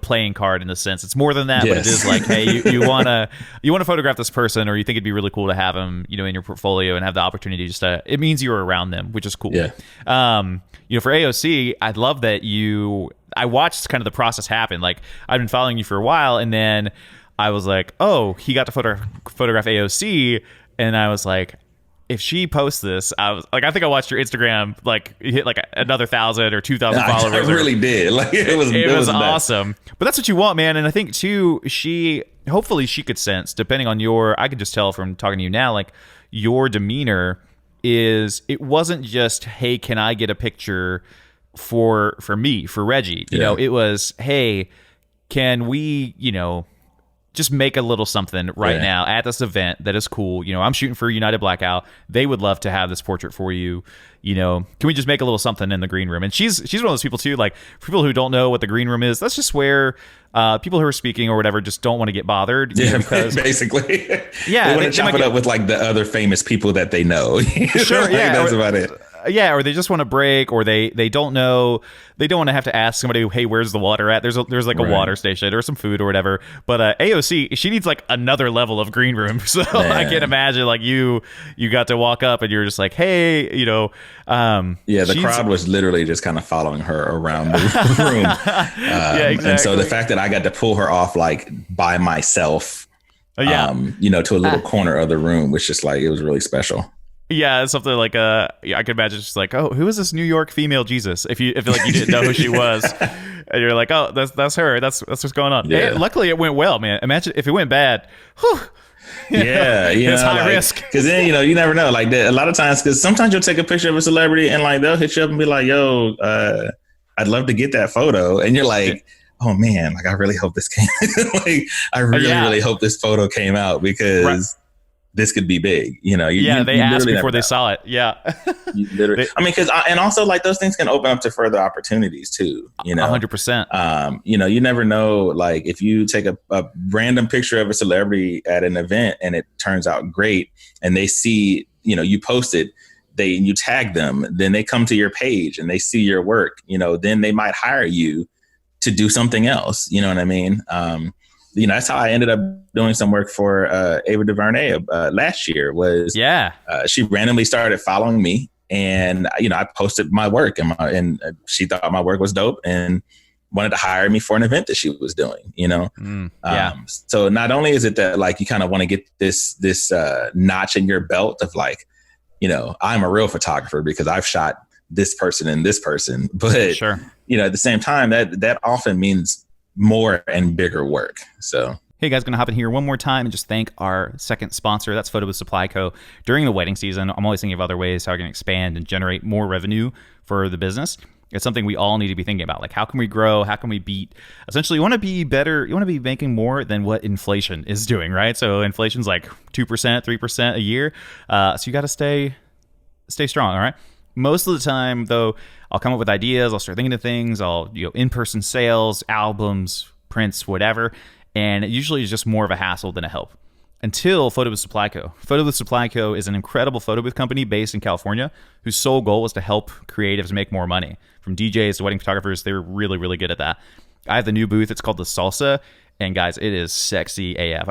playing card in a sense. It's more than that, yes. But it is like, hey, you want to photograph this person, or you think it'd be really cool to have them, you know, in your portfolio and have the opportunity it means you're around them, which is cool. Yeah. You know, for AOC, I love that I watched kind of the process happen. Like I've been following you for a while, and then I was like, oh, he got to photograph AOC, and I was like, if she posts this, I think I watched your Instagram, like you hit like another 1,000 or 2,000 followers. I really did. Like it was awesome. But that's what you want, man. And I think too, hopefully she could sense, depending on I could just tell from talking to you now, like your demeanor it wasn't just, hey, can I get a picture for me, for Reggie? You know, it was, hey, can we, you know, just make a little something right now at this event that is cool. You know, I'm shooting for United Blackout. They would love to have this portrait for you. You know, can we just make a little something in the green room? And she's one of those people too. Like for people who don't know what the green room is, that's just where people who are speaking or whatever just don't want to get bothered. Yeah, because, basically. Yeah, they want to chop it up with like the other famous people that they know. Sure, like, yeah, that's about it. Yeah, or they just want to break, or they don't know. They don't want to have to ask somebody, hey, where's the water at? There's like a water station or some food or whatever. But AOC, she needs like another level of green room. So I can't imagine like you got to walk up and you're just like, hey, you know. The crowd was literally just kind of following her around the room. Yeah, exactly. And so the fact that I got to pull her off like by myself, you know, to a little corner of the room was just like, it was really special. Yeah, it's something like I could imagine just like, oh, who is this New York female Jesus? If you feel like you didn't know who she was, and you're like, oh, that's her. That's what's going on. Yeah. Hey, luckily, it went well, man. Imagine if it went bad. Whew, yeah, you it's know, high like, risk. Because then, you know, you never know. Like a lot of times, because sometimes you'll take a picture of a celebrity and like they'll hit you up and be like, yo, I'd love to get that photo, and you're like, oh man, like I really hope this came. Like I really hope this photo came out because. This could be big, you know. They asked before they saw it. Yeah, I mean, because and also like those things can open up to further opportunities too. You know, 100%. You know, you never know. Like if you take a random picture of a celebrity at an event and it turns out great, and they see, you know, you post it, you tag them, then they come to your page and they see your work. You know, then they might hire you to do something else. You know what I mean? that's how I ended up doing some work for Ava DuVernay last year. Was she randomly started following me, and I posted my work, and she thought my work was dope and wanted to hire me for an event that she was doing. So not only is it that like you kind of want to get this notch in your belt of like, I'm a real photographer because I've shot this person and this person, but sure. At the same time, that often means more and bigger work. So hey guys, gonna hop in here one more time and just thank our second sponsor. That's Photo Booth Supply Co. During the wedding season, I'm always thinking of other ways how I can expand and generate more revenue for the business. It's something we all need to be thinking about. Like, how can we grow? How can we beat? Essentially, you want to be better. You want to be making more than what inflation is doing, right? So inflation's like 2%, 3% a year. So you got to stay strong, all right? Most of the time, though, I'll come up with ideas. I'll start thinking of things. I'll, in-person sales, albums, prints, whatever. And it usually is just more of a hassle than a help. Until Photo Booth Supply Co. Photo Booth Supply Co. is an incredible photo booth company based in California whose sole goal was to help creatives make more money. From DJs to wedding photographers, they were really, really good at that. I have the new booth. It's called the Salsa. And guys, it is sexy AF.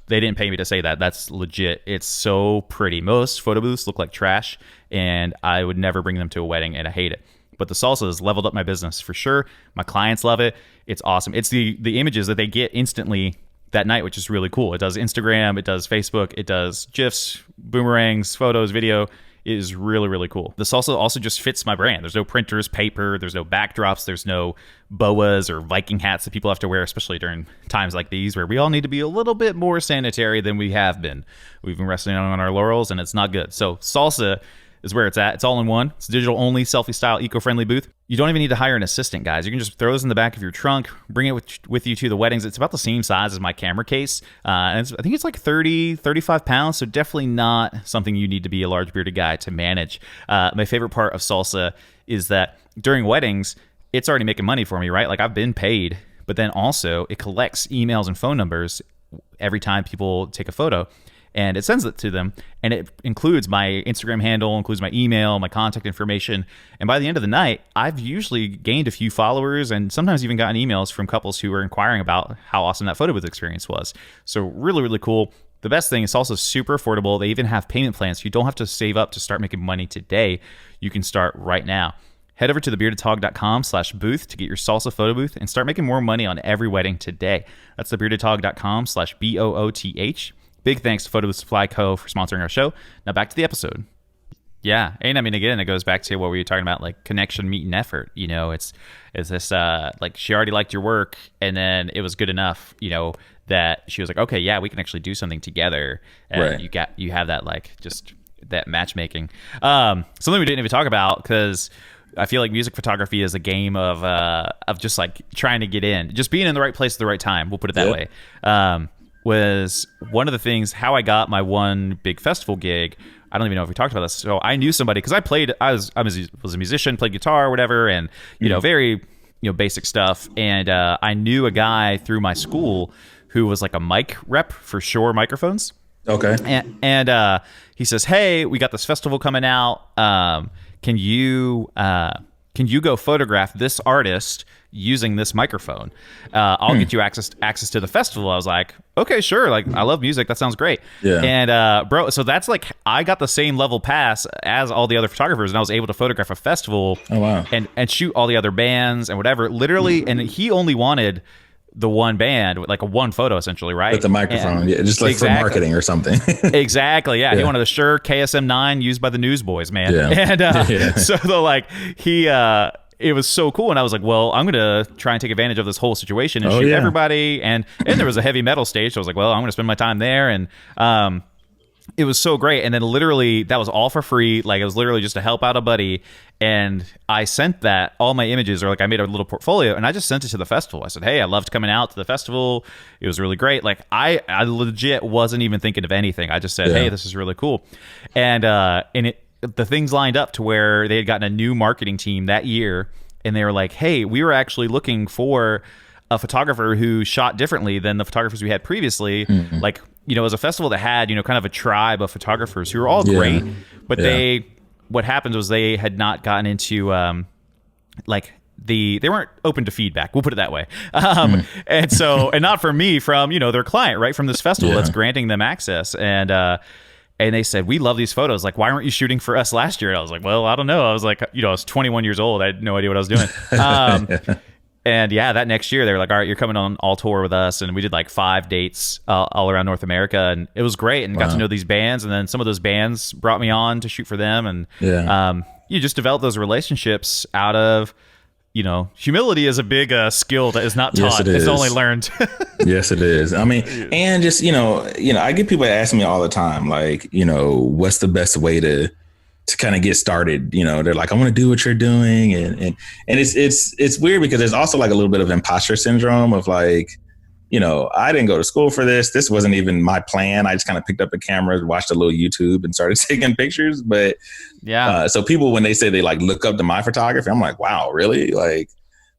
They didn't pay me to say that. That's legit. It's so pretty. Most photo booths look like trash, and I would never bring them to a wedding, and I hate it. But the Salsa has leveled up my business for sure. My clients love it. It's awesome. It's the images that they get instantly that night, which is really cool. It does Instagram, it does Facebook, it does GIFs, boomerangs, photos, video. It is really, really cool. The Salsa also just fits my brand. There's no printers, paper, there's no backdrops, there's no boas or Viking hats that people have to wear, especially during times like these where we all need to be a little bit more sanitary than we have been. We've been resting on our laurels, and it's not good. So Salsa is where it's at. It's all in one. It's digital only, selfie style, eco-friendly booth. You don't even need to hire an assistant, guys. You can just throw this in the back of your trunk, bring it with you to the weddings. It's about the same size as my camera case. And I think it's like 30, 35 pounds. So definitely not something you need to be a large bearded guy to manage. My favorite part of Salsa is that during weddings, it's already making money for me, right? Like I've been paid, but then also it collects emails and phone numbers every time people take a photo. And it sends it to them, and it includes my Instagram handle, includes my email, my contact information. And by the end of the night, I've usually gained a few followers and sometimes even gotten emails from couples who were inquiring about how awesome that photo booth experience was. So really, really cool. The best thing is also super affordable. They even have payment plans. So you don't have to save up to start making money today. You can start right now. Head over to thebeardedtog.com/booth to get your Salsa photo booth and start making more money on every wedding today. That's thebeardedtog.com/BOOTH. Big thanks to Photo Booth Supply Co. for sponsoring our show. Now back to the episode. Yeah, and I mean, again, it goes back to what we were talking about, like connection, meet, and effort. It's this like she already liked your work, and then it was good enough, that she was like, okay, yeah, we can actually do something together, and right. you have that like just that matchmaking. Something we didn't even talk about because I feel like music photography is a game of just like trying to get in, just being in the right place at the right time. We'll put it that way. Was one of the things how I got my one big festival gig. I don't even know if we talked about this. So I knew somebody because I was a musician, played guitar or whatever, and very basic stuff. And I knew a guy through my school who was like a mic rep for Shure microphones. Okay. And he says, "Hey, we got this festival coming out. Can you go photograph this artist using this microphone? I'll get you access to the festival." I was like, okay, sure. Like, I love music. That sounds great. Yeah. And bro, so that's like, I got the same level pass as all the other photographers, and I was able to photograph a festival. Oh, wow. And shoot all the other bands and whatever. Literally, and he only wanted the one band, like a one photo essentially, right? With the microphone, just like for marketing or something. Exactly, yeah. He wanted a Shure KSM9 used by the Newsboys, man. Yeah. And so though, like it was so cool, and I was like, well, I'm gonna try and take advantage of this whole situation and shoot everybody. And there was a heavy metal stage, so I was like, well, I'm gonna spend my time there, and it was so great. And then literally that was all for free. Like, it was literally just to help out a buddy. And I sent all my images, or like I made a little portfolio, and I just sent it to the festival. I said, hey, I loved coming out to the festival. It was really great. Like I legit wasn't even thinking of anything. I just said, hey, this is really cool. And the things lined up to where they had gotten a new marketing team that year, and they were like, hey, we were actually looking for a photographer who shot differently than the photographers we had previously. Mm-hmm. Like, it was a festival that had, kind of a tribe of photographers who were all great, but what happened was they had not gotten into, like they weren't open to feedback. We'll put it that way. And so, and not from me, from, their client, right, from this festival that's granting them access. And they said, we love these photos. Like, why weren't you shooting for us last year? And I was like, well, I don't know. I was like, I was 21 years old. I had no idea what I was doing. And yeah, that next year they were like, all right, you're coming on all tour with us. And we did like 5 dates all around North America. And it was great. And got to know these bands. And then some of those bands brought me on to shoot for them. And you just develop those relationships out of, humility is a big skill that is not taught. It's only learned. Yes, it is. I mean, and just, I get people asking me all the time, like, what's the best way to kind of get started? They're like, I want to do what you're doing. And it's weird because there's also like a little bit of imposter syndrome of like, I didn't go to school for this. This wasn't even my plan. I just kind of picked up a camera, watched a little YouTube and started taking pictures. But so people, when they say they like look up to my photography, I'm like, wow, really? Like,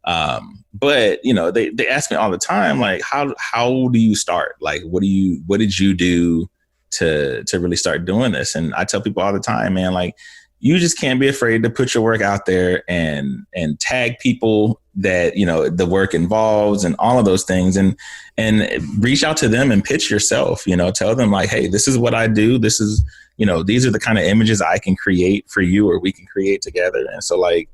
but they ask me all the time, like, how do you start? Like, what did you do to really start doing this? And I tell people all the time, man, like, you just can't be afraid to put your work out there and tag people that, the work involves and all of those things, and reach out to them and pitch yourself, tell them like, hey, this is what I do. This is, these are the kind of images I can create for you, or we can create together. And so like,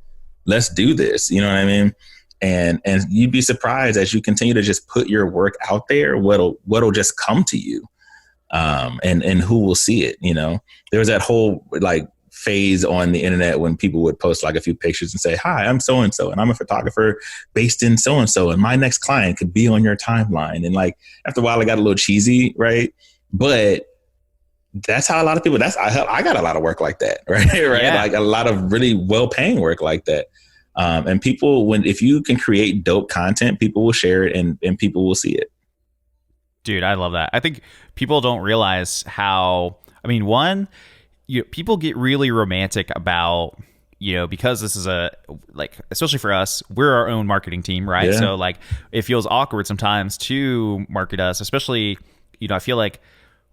let's do this. You know what I mean? And you'd be surprised as you continue to just put your work out there, what'll just come to you. And who will see it. There was that whole like phase on the internet when people would post like a few pictures and say, hi, I'm so-and-so, and I'm a photographer based in so-and-so, and my next client could be on your timeline. And like, after a while, it got a little cheesy, right? But that's how a lot of people, I got a lot of work like that, right? Yeah. Like a lot of really well-paying work like that. And people, if you can create dope content, people will share it and people will see it. Dude, I love that. I think people don't realize how, one, people get really romantic about, because this is especially for us, we're our own marketing team, right? Yeah. So like, it feels awkward sometimes to market us, especially, I feel like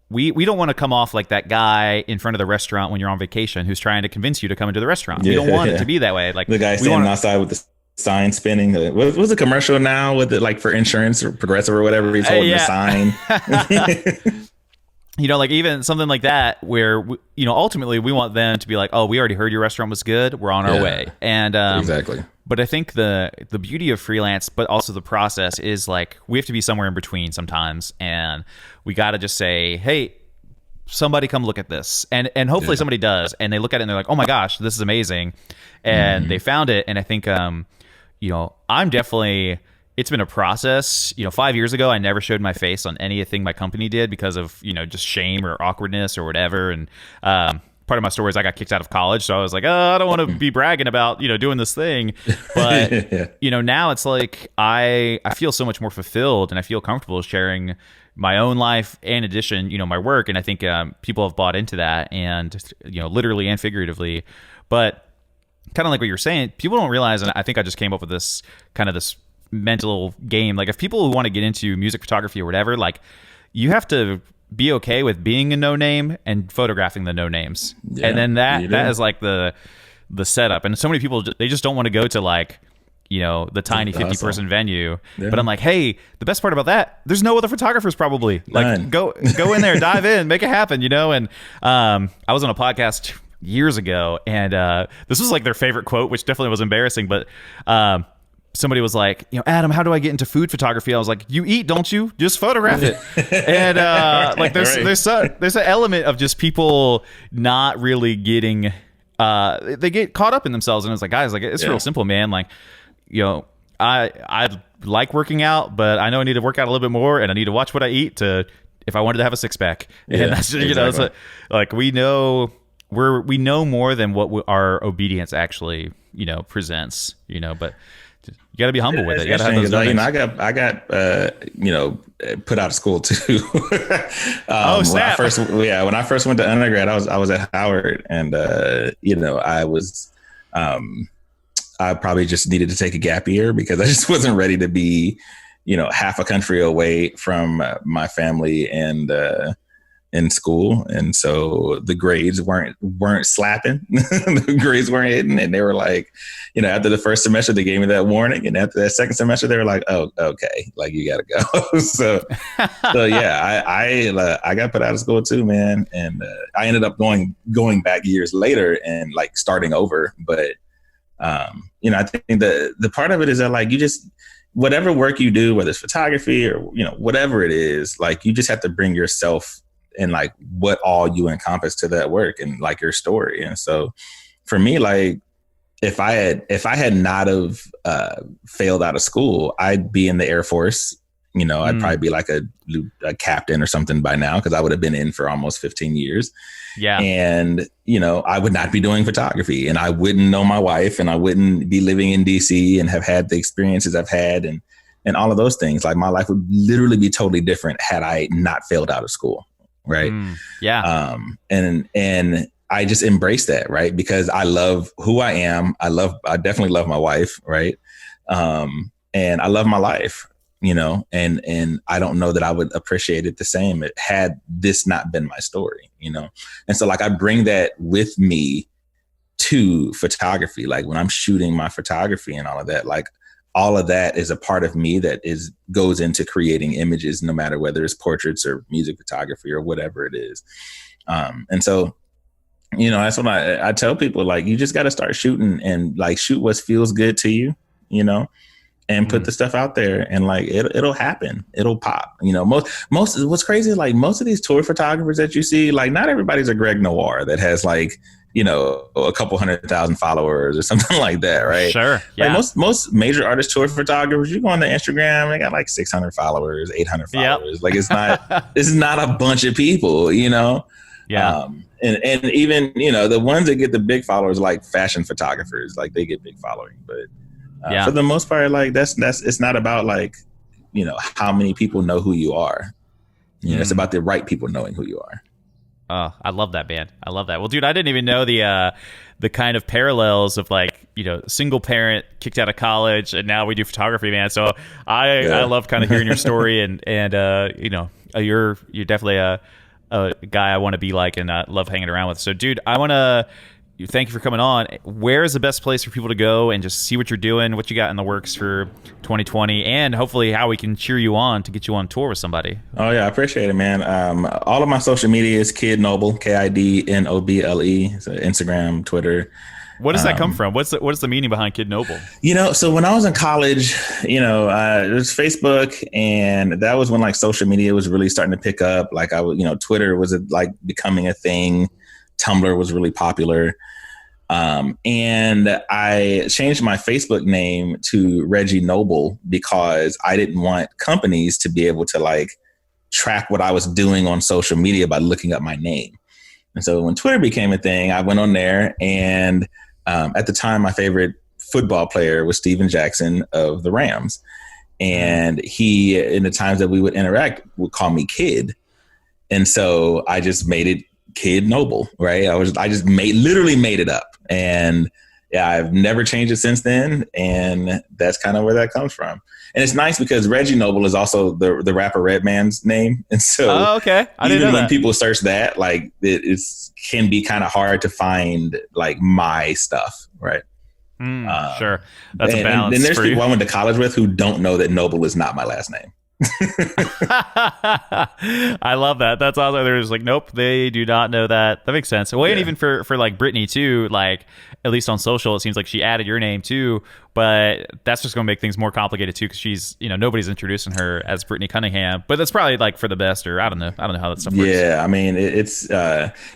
we don't want to come off like that guy in front of the restaurant when you're on vacation who's trying to convince you to come into the restaurant. We don't want it to be that way. Like the guy standing outside with the sign spinning. What was the commercial now with it, like for insurance or Progressive or whatever? He's holding the sign. Like even something like that where, ultimately we want them to be like, oh, we already heard your restaurant was good. We're on our way. And exactly. But I think the beauty of freelance, but also the process is like, we have to be somewhere in between sometimes. And we got to just say, hey, somebody come look at this. And hopefully somebody does. And they look at it and they're like, oh my gosh, this is amazing. And they found it. And I think, I'm definitely, it's been a process. 5 years ago, I never showed my face on anything my company did because of, just shame or awkwardness or whatever. And part of my story is I got kicked out of college. So I was like, oh, I don't want to be bragging about, doing this thing. But, now it's like I feel so much more fulfilled and I feel comfortable sharing my own life and in addition, my work. And I think people have bought into that and, literally and figuratively. But kind of like what you're saying, people don't realize, and I think I just came up with this mental game. Like if people who want to get into music photography or whatever, like you have to be okay with being a no name and photographing the no names. And then that is like the setup. And so many people, they just don't want to go to like, the tiny 50 person venue. Yeah. But I'm like, hey, the best part about that, there's no other photographers probably. Like go in there, dive in, make it happen, And I was on a podcast years ago and this was like their favorite quote, which definitely was embarrassing, but somebody was like, Adam, how do I get into food photography? I was like, you eat, don't you? Just photograph it. And like there's an element of just people not really getting they get caught up in themselves. And it's like, guys, like it's real simple, man. Like, I like working out, but I know I need to work out a little bit more and I need to watch what I eat if I wanted to have a six pack. And that's exactly. Like we know more than what our obedience actually, presents, but you got to be humble with it. You got to have those I got put out of school too. Oh, snap. When I first went to undergrad, I was at Howard and, I probably just needed to take a gap year because I just wasn't ready to be, half a country away from my family and, in school, and so the grades weren't slapping. The grades weren't hitting, and they were like, after the first semester they gave me that warning, and after that second semester they were like, oh, okay, like you gotta go. So yeah, I got put out of school too, man, and I ended up going back years later and like starting over. But I think the part of it is that like you just, whatever work you do, whether it's photography or whatever it is, like you just have to bring yourself and like what all you encompass to that work and like your story. And so for me, like if I had not have failed out of school, I'd be in the Air Force. I'd probably be like a captain or something by now, because I would have been in for almost 15 years. Yeah. And, I would not be doing photography, and I wouldn't know my wife, and I wouldn't be living in DC and have had the experiences I've had and all of those things. Like my life would literally be totally different had I not failed out of school. Right. Yeah. And I just embrace that. Right. Because I love who I am. I definitely love my wife. Right. And I love my life, and I don't know that I would appreciate it the same had this not been my story, And so like I bring that with me to photography. Like when I'm shooting my photography and all of that, like all of that is a part of me that goes into creating images, no matter whether it's portraits or music photography or whatever it is. And so, that's what I tell people, like, you just got to start shooting and like shoot what feels good to you, and put the stuff out there, and like, it'll happen. It'll pop, most what's crazy is like most of these tour photographers that you see, like not everybody's a Greg Noir that has like, a couple 100,000 followers or something like that. Right. Sure. Yeah. Like most major artist tour photographers, you go on the Instagram, they got like 600 followers, 800 followers. Yep. Like this is not a bunch of people, Yeah. And even, the ones that get the big followers, like fashion photographers, like they get big following, but for the most part, like that's, it's not about like, how many people know who you are. It's about the right people knowing who you are. Oh, I love that, man. I love that. Well, dude, I didn't even know the kind of parallels of like, single parent kicked out of college and now we do photography, man. So I love kind of hearing your story and you're definitely a guy I want to be like and love hanging around with. So, dude, I want to thank you for coming on. Where is the best place for people to go and just see what you're doing, what you got in the works for 2020, and hopefully how we can cheer you on to get you on tour with somebody? Oh, yeah, I appreciate it, man. All of my social media is Kid Noble, KIDNOBLE. So Instagram, Twitter. What does that come from? What's the meaning behind Kid Noble? So when I was in college, it was Facebook, and that was when like social media was really starting to pick up. Like I was, Twitter was like becoming a thing. Tumblr was really popular. And I changed my Facebook name to Reggie Noble because I didn't want companies to be able to like track what I was doing on social media by looking up my name. And so when Twitter became a thing, I went on there, and at the time, my favorite football player was Steven Jackson of the Rams. And he, in the times that we would interact, would call me Kid. And so I just made it Kid Noble, right? I just literally made it up. And yeah, I've never changed it since then. And that's kind of where that comes from. And it's nice because Reggie Noble is also the rapper Redman's name. And so okay. I didn't know even when that. people search that, like it can be kind of hard to find like my stuff, right? Sure. That's a balance. And there's for people you. I went to college with who don't know that Noble is not my last name. I love that. That's awesome. There's like, nope, they do not know that. That makes sense. Well, and even for like Brittany too, like at least on social, it seems like she added your name too, but that's just going to make things more complicated too, because she's, nobody's introducing her as Brittany Cunningham, but that's probably like for the best, or I don't know how that stuff works. Yeah, I mean, it's it's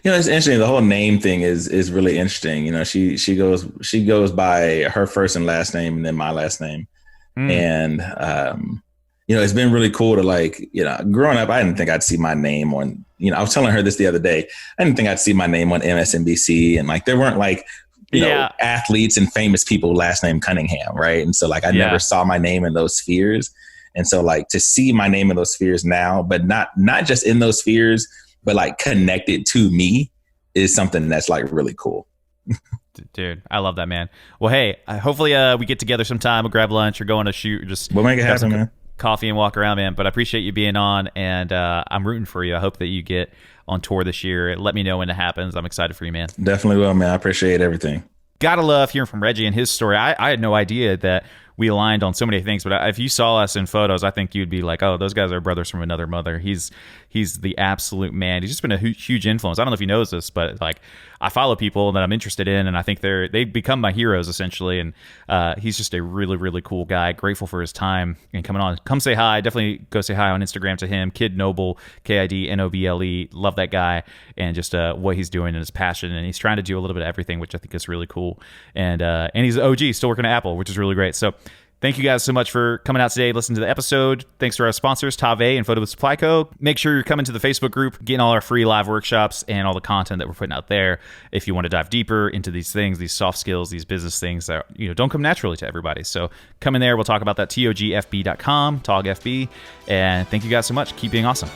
interesting. The whole name thing is really interesting. She goes by her first and last name and then my last name, and it's been really cool to like, growing up, I didn't think I'd see my name on, I was telling her this the other day. I didn't think I'd see my name on MSNBC, and like there weren't like, athletes and famous people last name Cunningham, right? And so like I never saw my name in those spheres. And so like to see my name in those spheres now, but not just in those spheres, but like connected to me is something that's like really cool. Dude, I love that, man. Well, hey, hopefully we get together sometime. We'll grab lunch or go on a shoot. Or just we'll make it happen, man. coffee and walk around, man. But I appreciate you being on, and I'm rooting for you. I hope that you get on tour this year. Let me know when it happens. I'm excited for you, man. Definitely will, man. I appreciate everything. Gotta love hearing from Reggie and his story. I had no idea that we aligned on so many things, but if you saw us in photos, I think you'd be like, oh, those guys are brothers from another mother. He's the absolute man. He's just been a huge influence. I don't know if he knows this, but like, I follow people that I'm interested in, and I think they become my heroes essentially. And he's just a really, really cool guy. Grateful for his time and coming on. Come say hi. Definitely go say hi on Instagram to him. Kid Noble, KIDNOBLE. Love that guy, and just what he's doing and his passion. And he's trying to do a little bit of everything, which I think is really cool. And he's an OG, still working at Apple, which is really great. So thank you guys so much for coming out today, listening to the episode. Thanks to our sponsors, Tave and Photo Booth Supply Co. Make sure you're coming to the Facebook group, getting all our free live workshops and all the content that we're putting out there. If you want to dive deeper into these things, these soft skills, these business things that don't come naturally to everybody. So come in there. We'll talk about that. TOGFB.com, TOGFB. And thank you guys so much. Keep being awesome.